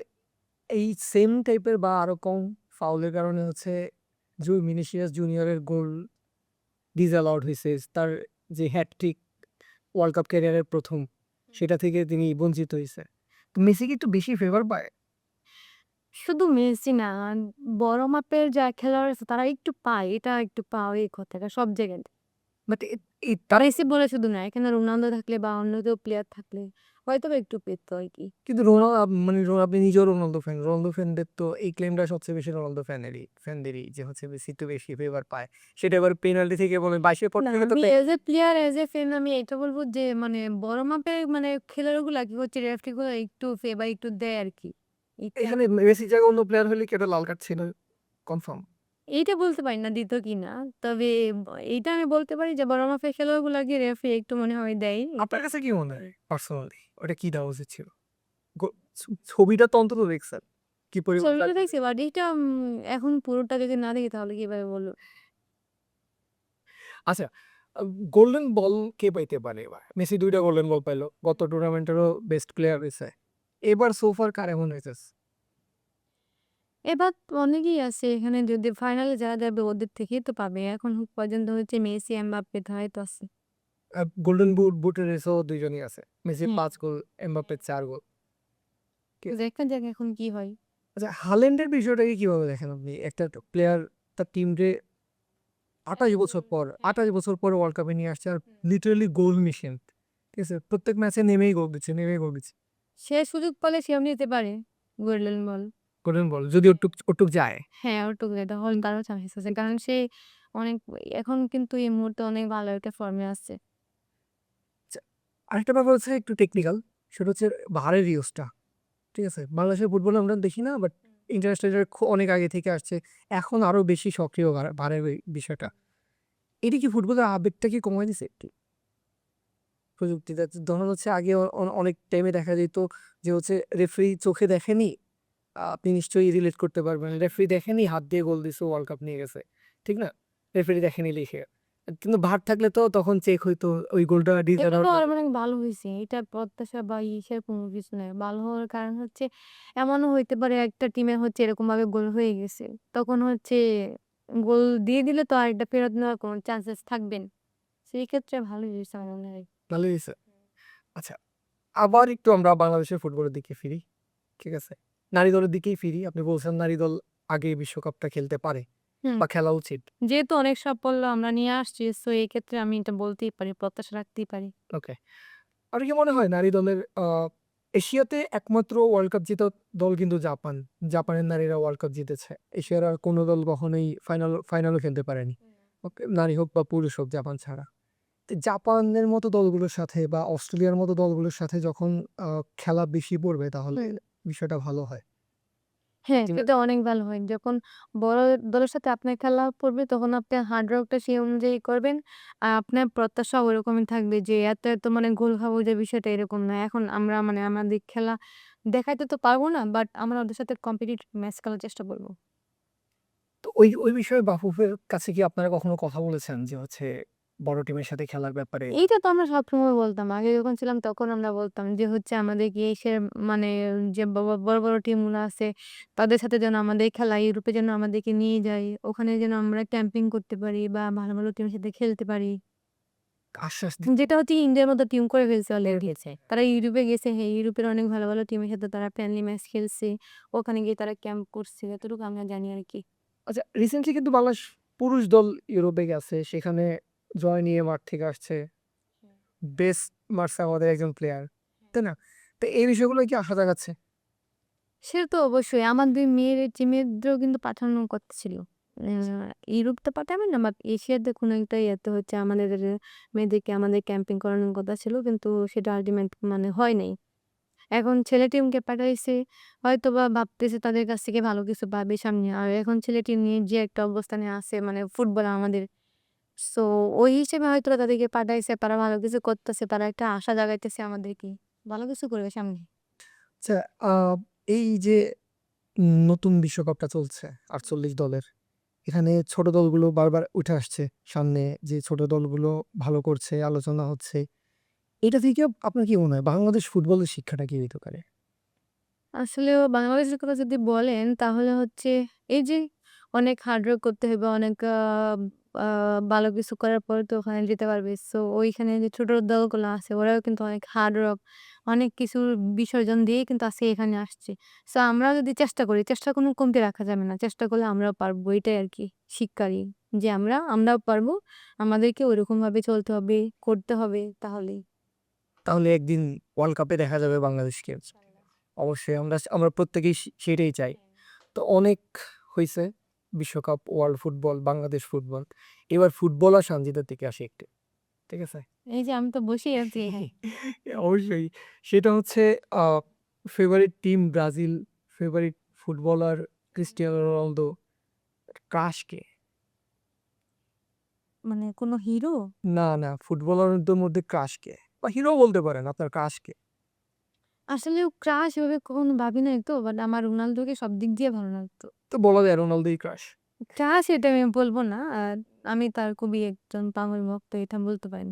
S2: এই সেম টাইপের বা আরো কম ফাউলের কারণে হচ্ছে ভিনিসিয়াস জুনিয়রের গোল ডিসঅ্যালাউড হইছে। তার যে হ্যাটট্রিক ওয়ার্ল্ড কাপ ক্যারিয়ারের ১ম, সেটা থেকে তিনি বঞ্চিত হইছে। তো মেসি কি একটু বেশি ফেভার পায়?
S1: শুধু মেসি না, বড় মাপের যা খেলোয়াড় আছে তারা একটু পায়। এটা একটু পাওয়ারই কথা। এটা সব জায়গায়।
S2: বাট এই তারা
S1: মেসি বলে শুধু না, এখানে রোনালদো থাকলে বা অন্য কেউ প্লেয়ার থাকলে হয়তোবা একটু পেত আরকি।
S2: কিন্তু মানে আপনি নিজেও রোনালদো ফ্যান। রোনালদো ফ্যানদের তো এই ক্লেমটা সবচেয়ে বেশি রোনালদো ফ্যানদেরই যে হচ্ছে মেসি তো বেশি ফেভার পায়। সেটা এবার পেনাল্টি থেকে বলেন ২২ এর পর
S1: না,
S2: থেকে তো
S1: আমি as a player, as a fan আমি এটা বলব যে মানে বড় মাপের মানে খেলোয়াড়গুলা কি হচ্ছে রেফারি গুলা একটু ফেভার একটু দেয় আরকি। এটা
S2: এখানে মেসির জায়গায় অন্য প্লেয়ার হলে কি এটা লাল কার্ড ছিল কনফার্ম।
S1: এইটা বলতে পারি না দিত কিনা। তবে এইটা আমি বলতে পারি যে বড় মাপের খেলোয়াড়গুলাকে রেফারি একটু মনে হয় দেয়।
S2: আপনার কাছে কি মনে হয় পার্সোনালি ওটা কি দেওয়া উচিত ছিল? ছবিটা তো অন্তত দেখছেন। কি পরিমাণ
S1: ছবিটা দেখছি বাট এইটা এখন পুরোটা যদি না দেখি তাহলে কিভাবে বলব?
S2: আচ্ছা, গোল্ডেন বল কে পাইতে পারে এবার? মেসি ২ টা গোল্ডেন বল পাইলো। গত টুর্নামেন্টেরও বেস্ট প্লেয়ার হইছে। এবার সো ফার কার এমন হইতেছে?
S1: এবার অনেকেই আছে এখানে যদি ফাইনালে যারা যাবে ওদের থেকেই তো পাবে। এখন পর্যন্ত হচ্ছে মেসি, এমবাপ্পে তো আছে।
S2: গোল্ডেন বুটের রেসেও ২ জনই আছে। মেসির
S1: হ্যাঁ।
S2: ৫ গোল, এমবাপ্পের ৪ গোল। কে
S1: দেখা যাক এখন কি হয়।
S2: আচ্ছা, হাল্যান্ডের বিষয়টাকে কিভাবে দেখেন আপনি? একটা প্লেয়ার তার টিমরে ২৮ বছর পরে ওয়ার্ল্ড কাপে নিয়ে আসছে আর লিটারালি গোল মেশিন। ঠিক আছে? প্রত্যেক ম্যাচে নেমেই গোল দিচ্ছে।
S1: সে সুযোগ পেলে সেও নিতে পারে গোল্ডেন বল।
S2: গোল্ডেন বল যদি ওটুক যায়।
S1: হ্যাঁ, ওটুকু তখন তারও চান্স আছে। কারণ সে অনেক এখন কিন্তু এই মুহূর্তে অনেক ভালো একটা ফর্মে আছে।
S2: আচ্ছা, আরেকটা ব্যাপার হচ্ছে একটু টেকনিক্যাল। সেটা হচ্ছে ভারের ইউজটা। ঠিক আছে? বাংলাদেশের ফুটবলে আমরা দেখি না বাট ইন্টারন্যাশনাল অনেক আগে থেকে আসছে। এখন আরো বেশি সক্রিয় ভারের এই বিষয়টা। এটা কি ফুটবলের আবেগটা কি কমায় দিছে একটু? প্রযুক্তিটা ধরুন হচ্ছে আগে অনেক টাইমে দেখা যেত যে হচ্ছে রেফারি চোখে দেখেনি। আপনি নিশ্চয়ই রিলেট করতে পারবেন। রেফারি দেখেনি, হাত দিয়ে গোল দিছে, ওয়ার্ল্ড কাপ নিয়ে গেছে। ঠিক না? রেফারি দেখেনি লিখে। কিন্তু ভার থাকলে তো তখন চেক হইতো ওই গোলটা
S1: এটা
S2: ডিজার্ভ
S1: তো আর অনেক ভালো হইছে। এটা প্রত্যাশা বা সেরকম কিছু নাই। ভালো হওয়ার কারণ হচ্ছে এমনও হইতে পারে একটা টিমের হচ্ছে এরকমভাবে গোল হয়ে গেছে। তখন হচ্ছে গোল দিয়ে দিলে তো আরেকটা ফেরত নেওয়ার কোনো চান্সেস থাকবে না। সেই ক্ষেত্রে ভালোই হইছে আমার মনে হয়।
S2: ভালোই হইছে। আচ্ছা, আবার একটু আমরা বাংলাদেশের ফুটবলের দিকে ফিরি। ঠিক আছে? নারী দলের দিকেই ফিরি। আপনি বলছেন নারী দল আগে বিশ্বকাপটা খেলতে পারে
S1: হুম।
S2: বা খেলা উচিত।
S1: যেহেতু অনেক সাফল্য আমরা নিয়ে আসছি সো এই ক্ষেত্রে আমি এটা বলতেই পারি, প্রত্যাশা রাখতেই পারি।
S2: ওকে। আপনার কি মনে হয় নারী দলের এশিয়াতে একমাত্র ওয়ার্ল্ড কাপ জেতা দল কিন্তু জাপান। জাপানের নারীরা ওয়ার্ল্ড কাপ জিতেছে। এশিয়ার আর কোনো দল কখনোই ফাইনালও খেলতে পারেনি। ওকে, নারী হোক বা পুরুষ হোক জাপান ছাড়া। তো জাপানের মতো দলগুলোর সাথে বা অস্ট্রেলিয়ার মতো দলগুলোর সাথে যখন খেলা বেশি পড়বে তাহলে বিষয়টা ভালো হয়।
S1: হ্যাঁ,
S2: ঠিক না?
S1: সেটা অনেক ভালো হয়। যখন বড় দলের সাথে আপনার খেলা পড়বে তখন আপনি হার্ড ওয়ার্কটা সেই অনুযায়ী করবেন। আর আপনার প্রত্যাশাও ওরকমই থাকবে যে এত মানে গোল খাবো যে বিষয়টা এরকম না। এখন আমরা মানে আমাদের খেলা দেখাইতে তো পারবো না। বাট আমরা ওদের সাথে কম্পিটিটিভ ম্যাচ খেলার চেষ্টা করব।
S2: তো ওই বিষয়ে বাফুফের কাছে কি আপনারা কখনো কথা বলেছেন যে হচ্ছে বড় টিমের সাথে খেলার ব্যাপারে?
S1: এইটা তো আমরা সবসময় বলতাম। আগে যখন ছিলাম তখন আমরা বলতাম যে হচ্ছে আমাদেরকে এসের মানে যে বড় টিমগুলো আছে তাদের সাথে যেন আমাদের খেলা ইউরোপে যেন আমাদেরকে নিয়ে যায়। ওখানে যেন আমরা ক্যাম্পিং করতে পারি বা ভালো টিমের সাথে খেলতে পারি।
S2: আশ্বাস
S1: যেটা হচ্ছে ইন্ডিয়ার মতো টিম করে ফেলছে অলরেডি। তারা ইউরোপে গেছে, হ্যাঁ, ইউরোপের অনেক ভালো টিমের সাথে তারা ফ্রেন্ডলি ম্যাচ খেলছে। ওখানে গিয়ে তারা ক্যাম্প করছে। এতটুকু আমরা জানি আরকি।
S2: আচ্ছা, রিসেন্টলি কিন্তু বাংলাদেশ পুরুষ দল ইউরোপে গেছে। সেখানে জয় নিয়ে মাঠ থেকে আসছে। বেস্ট মারছে আমাদের একজন প্লেয়ার। তাই না? তো এই বিষয়গুলো কি আশা জাগাচ্ছে?
S1: সে তো অবশ্যই। আমার ২ মেয়ের টিমেদেরও কিন্তু পাঠানোর কথা ছিল। ইউরোপ তো পাঠাবে না বাট এশিয়াতে কোনো একটা ইয়েতে হচ্ছে আমাদের মেয়েদেরকে আমাদের ক্যাম্পিং করানোর কথা ছিল। কিন্তু সেটা আল্টিমেট মানে হয় নাই। এখন ছেলে টিমকে পাঠাইছে। হয়তোবা ভাবতেছে তাদের কাছ থেকে ভালো কিছু পাবে সামনে। আর এখন ছেলে টিম নিয়ে যে একটা অবস্থানে আছে মানে ফুটবল আমাদের। সো ওই হিসেবে হয়তোবা তাদেরকে পাঠাইছে। তারা ভালো কিছু করতেছে। তারা একটা আশা জাগাইতেছে আমাদেরকে। ভালো কিছু করবে সামনে।
S2: আচ্ছা, আ এই যে নতুন বিশ্বকাপটা চলছে ৪৮ দলের। এখানে ছোট দলগুলো বারবার উঠে আসছে সামনে যে ছোট দলগুলো ভালো করছে, আলোচনা হচ্ছে। এটা থেকে আপনার কি মনে হয় বাংলাদেশ ফুটবলের শিক্ষাটা কি হইতে পারে?
S1: আসলেও বাংলাদেশের কথা যদি বলেন তাহলে হচ্ছে এই যে অনেক হার্ড ওয়ার্ক করতে হবে অনেক আ ভালো কিছু করার পরে তো ওখানে যেতে পারবে। সো ওইখানে যে ছোট দলগুলো আছে ওরাও কিন্তু অনেক হার্ড ওয়ার্ক অনেক কিছুর বিসর্জন দিয়েই কিন্তু আজকে এখানে আসছে। সো আমরাও যদি চেষ্টা করি, চেষ্টার কোনো কমতি রাখা যাবে না। চেষ্টা করলে আমরাও পারবো এটাই আরকি শিক্ষারই। যে আমরাও পারবো। আমাদেরকে ওইরকমভাবে চলতে হবে, করতে হবে তাহলেই।
S2: তাহলে একদিন ওয়ার্ল্ড কাপে দেখা যাবে বাংলাদেশকে। অবশ্যই আমরা প্রত্যেকেই সেটাই চাই। তো অনেক হইছে বিশ্বকাপ, ওয়ার্ল্ড ফুটবল, বাংলাদেশ ফুটবল। এবার ফুটবল আর সানজিদার দিকে আসি একটু। ঠিক আছে?
S1: এই যে আমি তো বসেই আছি।
S2: অবশ্যই। সেটা হচ্ছে a favourite team Brazil, favourite footballer Cristiano Ronaldo, crush কে?
S1: মানে কোনো হিরো?
S2: না, ফুটবলারদের মধ্যে ক্রাশ কে? বা হিরো বলতে পারেন, আপনার ক্রাশ কে?
S1: আসলেও ক্রাশ এভাবে কখনো ভাবি নাই তো। বাট আমার রোনালদোকে সব দিক দিয়ে ভালো লাগতো।
S2: তো বলা যায় রোনালদোই ক্রাশ।
S1: ক্রাশ এটা আমি বলব না। আর আমি তার খুবই একজন পাগল ভক্ত, এটা বলতে পারেন।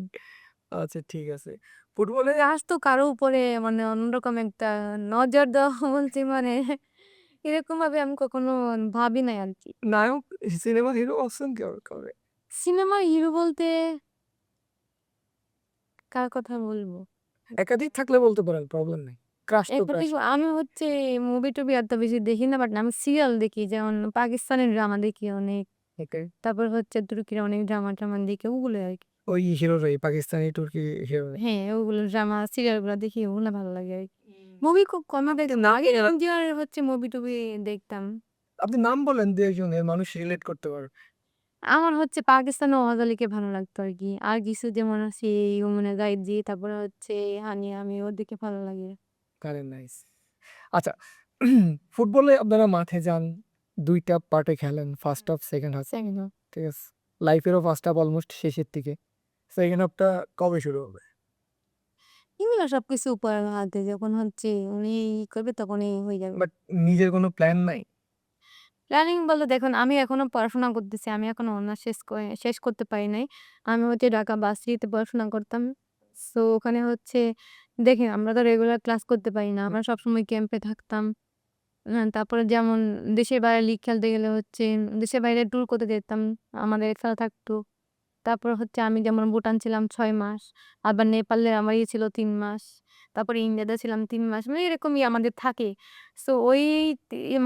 S2: আচ্ছা, ঠিক আছে। ফুটবলে
S1: ক্রাশ তো কারো উপরে মানে অন্যরকম একটা নজর দেওয়া বলছি মানে এরকমভাবে আমি কখনো ভাবি নাই আরকি।
S2: নায়ক, সিনেমার হিরো পছন্দ করে?
S1: সিনেমার হিরো বলতে কার কথা বলব?
S2: একাধিক থাকলে বলতে পারেন, প্রবলেম নেই। ক্রাশ তো
S1: এরপর
S2: ক্রাশ।
S1: দেখব আমি হচ্ছে মুভি-টুভি এত বেশি দেখি না। বাট আমি সিরিয়াল দেখি। যেমন পাকিস্তানি ড্রামা দেখি অনেক।
S2: ওকে।
S1: তারপর হচ্ছে তুর্কির অনেক ড্রামা-ট্রামা দেখি ওগুলোই আরকি।
S2: ওই হিরোরাই পাকিস্তানি, তুর্কি হিরো।
S1: হ্যাঁ, ওগুলো ড্রামা সিরিয়ালগুলো দেখি ওগুলো ভালো লাগে আরকি। মুভি খুব কম দেখতাম। আগে ইন্ডিয়ার হচ্ছে মুভি-টুভি দেখতাম।
S2: আপনি নাম বলেন ২-১ জনের, মানুষ রিলেট করতে পারবে।
S1: আমার হচ্ছে পাকিস্তানি ওয়াজ আলীকে ভালো লাগতো আরকি। আর কিছু যেমন আছে ইমনে গাইজি, তারপরে হচ্ছে হানিয়া আমি ওদেরকে ভালো লাগে।
S2: Karen nice. আচ্ছা, ফুটবলে আপনারা মাঠে যান, ২ টা পার্টে খেলেন। First half, second half.
S1: Second
S2: ঠিক আছে? লাইফেরও ফার্স্ট হাফ অলমোস্ট শেষের দিকে। সেকেন্ড হাফটা কবে শুরু হবে?
S1: এগুলো সবকিছু উপরের হাতে। যখন হচ্ছে উনি করবে তখনই হয়ে যাবে।
S2: বাট নিজের কোনো প্ল্যান নাই?
S1: প্ল্যানিং বলতে দেখুন আমি এখনো পড়াশোনা করতেছি। আমি এখনো অনার্স শেষ করতে পারি নাই। আমি হচ্ছে ঢাকা ভার্সিটিতে পড়াশোনা করতাম। সো ওখানে হচ্ছে দেখেন আমরা তো রেগুলার ক্লাস করতে পারি না। আমরা সবসময় ক্যাম্পে থাকতাম। তারপরে যেমন দেশের বাইরে লিগ খেলতে গেলে হচ্ছে দেশের বাইরে ট্যুর করতে যেতাম। আমাদের খেলা থাকতো। তারপর হচ্ছে আমি যেমন ভুটান ছিলাম ৬ মাস। আবার নেপালে আমার ছিল ৩ মাস। তারপরে ইন্ডিয়াতে ছিলাম ৩ মাস। মানে এরকমই আমাদের থাকে। সো ওই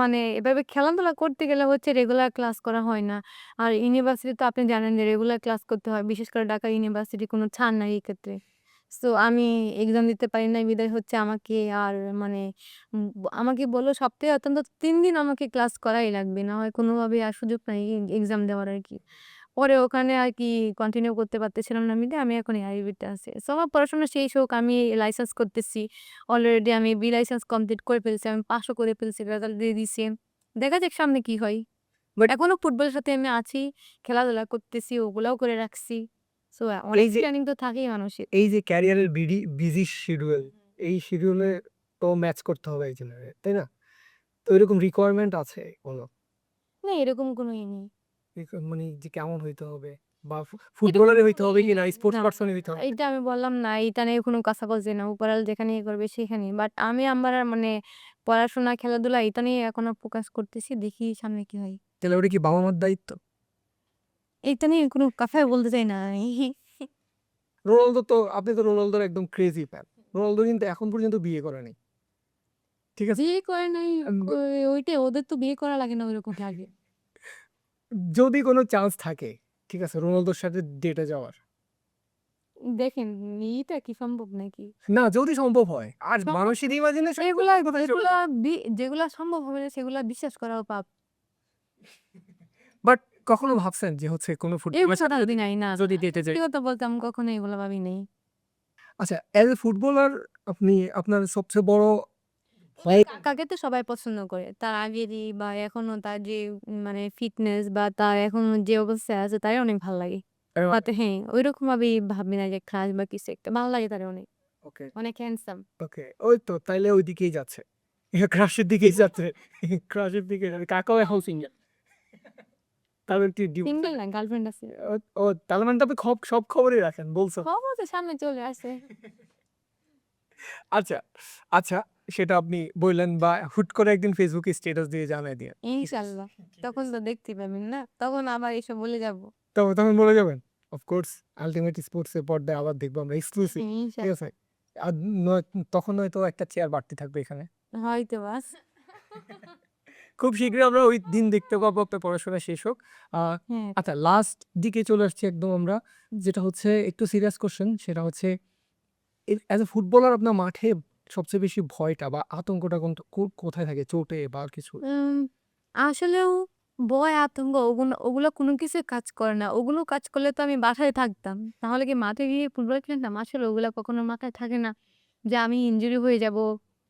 S1: মানে এভাবে খেলাধুলা করতে গেলে হচ্ছে রেগুলার ক্লাস করা হয় না। আর ইউনিভার্সিটি তো আপনি জানেন যে রেগুলার ক্লাস করতে হয়। বিশেষ করে ঢাকা ইউনিভার্সিটি কোনো ছাড় নাই এই ক্ষেত্রে। সো আমি এক্সাম দিতে পারি নাই বিধায় হচ্ছে আমাকে আর মানে আমাকে বলল সপ্তাহে অন্তত ৩ দিন আমাকে ক্লাস করাই লাগবে। না হয় কোনোভাবেই আর সুযোগ নাই এক্সাম দেওয়ার আরকি। পরে ওখানে আরকি কন্টিনিউ করতে পারতেছিলাম না মিলে আমি এখন এআইবিতে আছি। সো আমার পড়াশোনা শেষ হোক, আমি লাইসেন্স করতেছি। অলরেডি আমি বি লাইসেন্স কমপ্লিট করে ফেলছি। আমি পাসও করে ফেলছি। রেজাল্ট দিয়ে দিছি। দেখা যাক সামনে কি হয়।
S2: বাট
S1: এখনো ফুটবলের সাথে আমি আছি। খেলাধুলা করতেছি, ওগুলাও করে রাখছি। সো অনেক
S2: এই যে
S1: প্ল্যানিং তো থাকেই মানুষের।
S2: এই যে ক্যারিয়ারের বিজি শিডিউল, এই শিডিউলে তো ম্যাচ করতে হবে একজনের, তাই না? তো এরকম রিকোয়ারমেন্ট আছে কোনো?
S1: না এরকম কোনো নেই।
S2: মানে যে কেমন হইতে হবে? বা
S1: এরকম
S2: ফুটবলারই হইতে
S1: কোনো
S2: হবে কিনা? স্পোর্টস
S1: না,
S2: পারসনই হইতে হবে?
S1: এইটা আমি বললাম না, এইটা নিয়ে কোনো কাছাকাছি না। উপরাল যেখানে ইয়ে করবে সেখানেই। বাট আমি আমার মানে পড়াশোনা, খেলাধুলা এটা নিয়ে এখনো ফোকাস করতেছি। দেখি সামনে কি হয়।
S2: তাহলে ওটা কি বাবা-মার দায়িত্ব?
S1: এইটা নিয়ে কোনো কথাই বলতে চাই না আমি।
S2: আপনি তো রোনালদোর একদম ক্রেজি ফ্যান। রোনালদো কিন্তু এখন পর্যন্ত বিয়ে করে নাই। ঠিক আছে?
S1: বিয়ে করে নাই
S2: আম
S1: ওইটাই ওদের তো বিয়ে করা লাগে না ওইরকম আগে।
S2: যদি কোনো চান্স থাকে, ঠিক আছে, রোনালদোর সাথে ডেটে যাওয়ার।
S1: দেখেন এইটা কি সম্ভব নাকি?
S2: না, যদি সম্ভব হয়। আর
S1: সম্ভব
S2: মানুষের ইমাজিনেশন
S1: এগুলা
S2: কোথায় কোথায় চলে
S1: যেগুলা
S2: যায়।
S1: যেগুলা সম্ভব হবে না সেগুলা বিশ্বাস করাও পাপ।
S2: বাট কখনো ভাবছেন যে হচ্ছে কোনো ফুটবলারের
S1: এগুলা
S2: সাথে
S1: ভাবি
S2: যদি
S1: নাই না।
S2: যদি ডেটে যাই?
S1: সত্যি কথা বলতে আমি কখনো এগুলা ভাবি নাই।
S2: আচ্ছা, অ্যাজ এ ফুটবলার আপনি আপনার সবচেয়ে বড় ভয়
S1: কাকাকে তো সবাই পছন্দ করে। তার আগেরই বা এখনো তার যে মানে ফিটনেস বা তার এখনো যে অবস্থায় আছে তারই অনেক ভাল লাগে। বাট হ্যাঁ, ঐরকম ভাবে ভাবি না যে ক্রাশ বা কিছু একটা। ভাল লাগে তারে অনেক।
S2: ওকে,
S1: অনেক হ্যান্ডসাম।
S2: ওকে। ওই তো তাইলে ওইদিকেই যাচ্ছে। ক্রাশের দিকেই যাচ্ছে। ক্রাশের দিকে যাবে। কাকাও এখন সিঙ্গেল। তাহলে কি
S1: সিঙ্গেল না গার্লফ্রেন্ড আছে।
S2: ও ও তাহলে মানে তো আপনি সব খবরই রাখেন, বলছো।
S1: খবর তো সামনে চলে আসে।
S2: আচ্ছা, আচ্ছা, সেটা আপনি বললেন বা হুট করে একদিন ফেসবুকে স্ট্যাটাস দিয়ে জানায় দিয়েন।
S1: ইনশাআল্লাহ। তখন তো দেখতে পাবেন না? তখন আবার এসব বলে যাব।
S2: তখন বলে যাবেন? অফ কোর্স, আল্টিমেট স্পোর্টস এর পর্দায় আবার দেখবো আমরা এক্সক্লুসিভ। ঠিক আছে? আর তখন হয়তো একটা চেয়ার বাড়তি থাকবে এখানে।
S1: হয়তো বাস।
S2: খুব শীঘ্রই আমরা ওই দিন দেখতে পাবো আপনার পড়াশোনা শেষ হোক। আহ,
S1: হ্যাঁ।
S2: আচ্ছা, লাস্ট দিকে চলে আসছি একদম আমরা, যেটা হচ্ছে একটু সিরিয়াস কোশ্চেন। সেটা হচ্ছে অ্যাজ এ ফুটবলার আপনার মাঠে সবচেয়ে বেশি ভয়টা বা আতঙ্কটা কোথায় থাকে, চোটে বা কিছু?
S1: উম আসলেও ভয়, আতঙ্ক ওগুলো কোনো কিছুই কাজ করে না। ওগুলো কাজ করলে তো আমি বাসায় থাকতাম। তাহলে কি মাঠে গিয়ে ফুটবল খেলতাম? আসলে ওগুলা কখনো মাথায় থাকে না যে আমি ইনজুরি হয়ে যাবো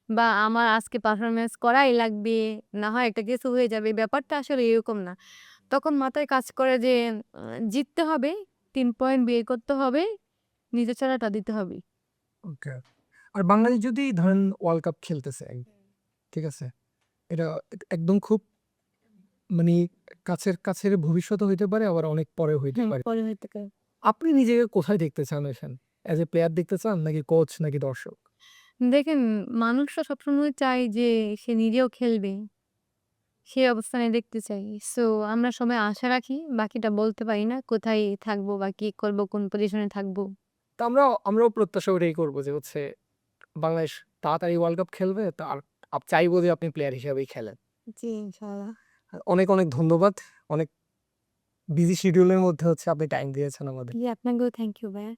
S1: বা আমার আজকে পারফরম্যান্স করাই লাগবে। না হয় একটা কিছু হয়ে যাবে। ব্যাপারটা আসলে এরকম না। তখন মাথায় কাজ করে যে জিততে হবে, ৩ পয়েন্ট বের করতে হবে, নিজের ছাড়াটা দিতে হবে।
S2: ওকে। আর বাংলাদেশ যদি ধরেন ওয়ার্ল্ড কাপ খেলতেছে, ঠিক আছে, এটা একদম খুব মানে কাছের কাছের ভবিষ্যতে হইতে পারে, আবার অনেক পরে হইতে
S1: হুম।
S2: পারে।
S1: পরে হইতে পারে।
S2: আপনি নিজেকে কোথায় দেখতে চান এখানে? অ্যাজ এ প্লেয়ার দেখতে চান, নাকি কোচ, নাকি দর্শক?
S1: দেখেন মানুষ তো সবসময় চায় যে সে নিজেও খেলবে। সে অবস্থানে দেখতে চাই। সো আমরা সবাই আশা রাখি। বাকিটা বলতে পারি না। কোথায় থাকবো বা কি করব, কোন পজিশনে থাকবো।
S2: তো আমরাও প্রত্যাশা ওটাই করবো যে হচ্ছে বাংলাদেশ তাড়াতাড়ি ওয়ার্ল্ড কাপ খেলবে। তো আর চাইবো যে আপনি প্লেয়ার হিসেবেই খেলেন।
S1: জি, ইনশাআল্লাহ।
S2: অনেক অনেক ধন্যবাদ। অনেক বিজি শিডিউলের মধ্যে হচ্ছে আপনি টাইম দিয়েছেন আমাদের।
S1: জি, আপনাকেও থ্যাংক ইউ ভাইয়া।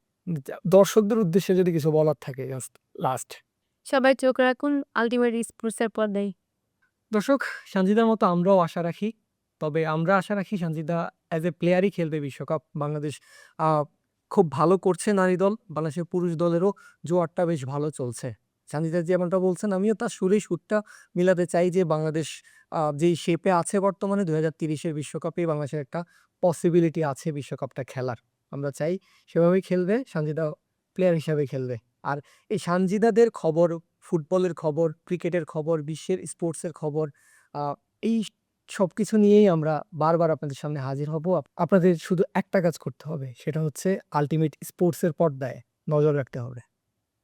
S2: দর্শকদের উদ্দেশ্যে যদি কিছু বলার থাকে, জাস্ট লাস্ট।
S1: সবাই চোখ রাখুন আল্টিমেট স্পোর্টস এর পর্দায়।
S2: দর্শক, সানজিদার মতো আমরাও আশা রাখি। তবে আমরা আশা রাখি সানজিদা অ্যাজ এ প্লেয়ারই খেলবে বিশ্বকাপ। বাংলাদেশ আহ, খুব ভালো করছে নারী দল। বাংলাদেশের পুরুষ দলেরও জোয়ারটা বেশ ভালো চলছে। সানজিদা যেমনটা বলছেন, আমিও তার সুরটা মিলাতে চাই যে বাংলাদেশ যেই শেপে আছে বর্তমানে 2030-এর বিশ্বকাপে বাংলাদেশের একটা পসিবিলিটি আছে বিশ্বকাপটা খেলার। আমরা চাই সেভাবেই খেলবে, সানজিদা প্লেয়ার হিসাবে খেলবে। আর এই সানজিদাদের খবর, ফুটবলের খবর, ক্রিকেটের খবর, বিশ্বের স্পোর্টসের খবর, আ এই সবকিছু নিয়েই আমরা বারবার আপনাদের সামনে হাজির হব। আপনাদের শুধু একটা কাজ করতে হবে। সেটা হচ্ছে আল্টিমেট স্পোর্টসের পর্দায় নজর রাখতে হবে।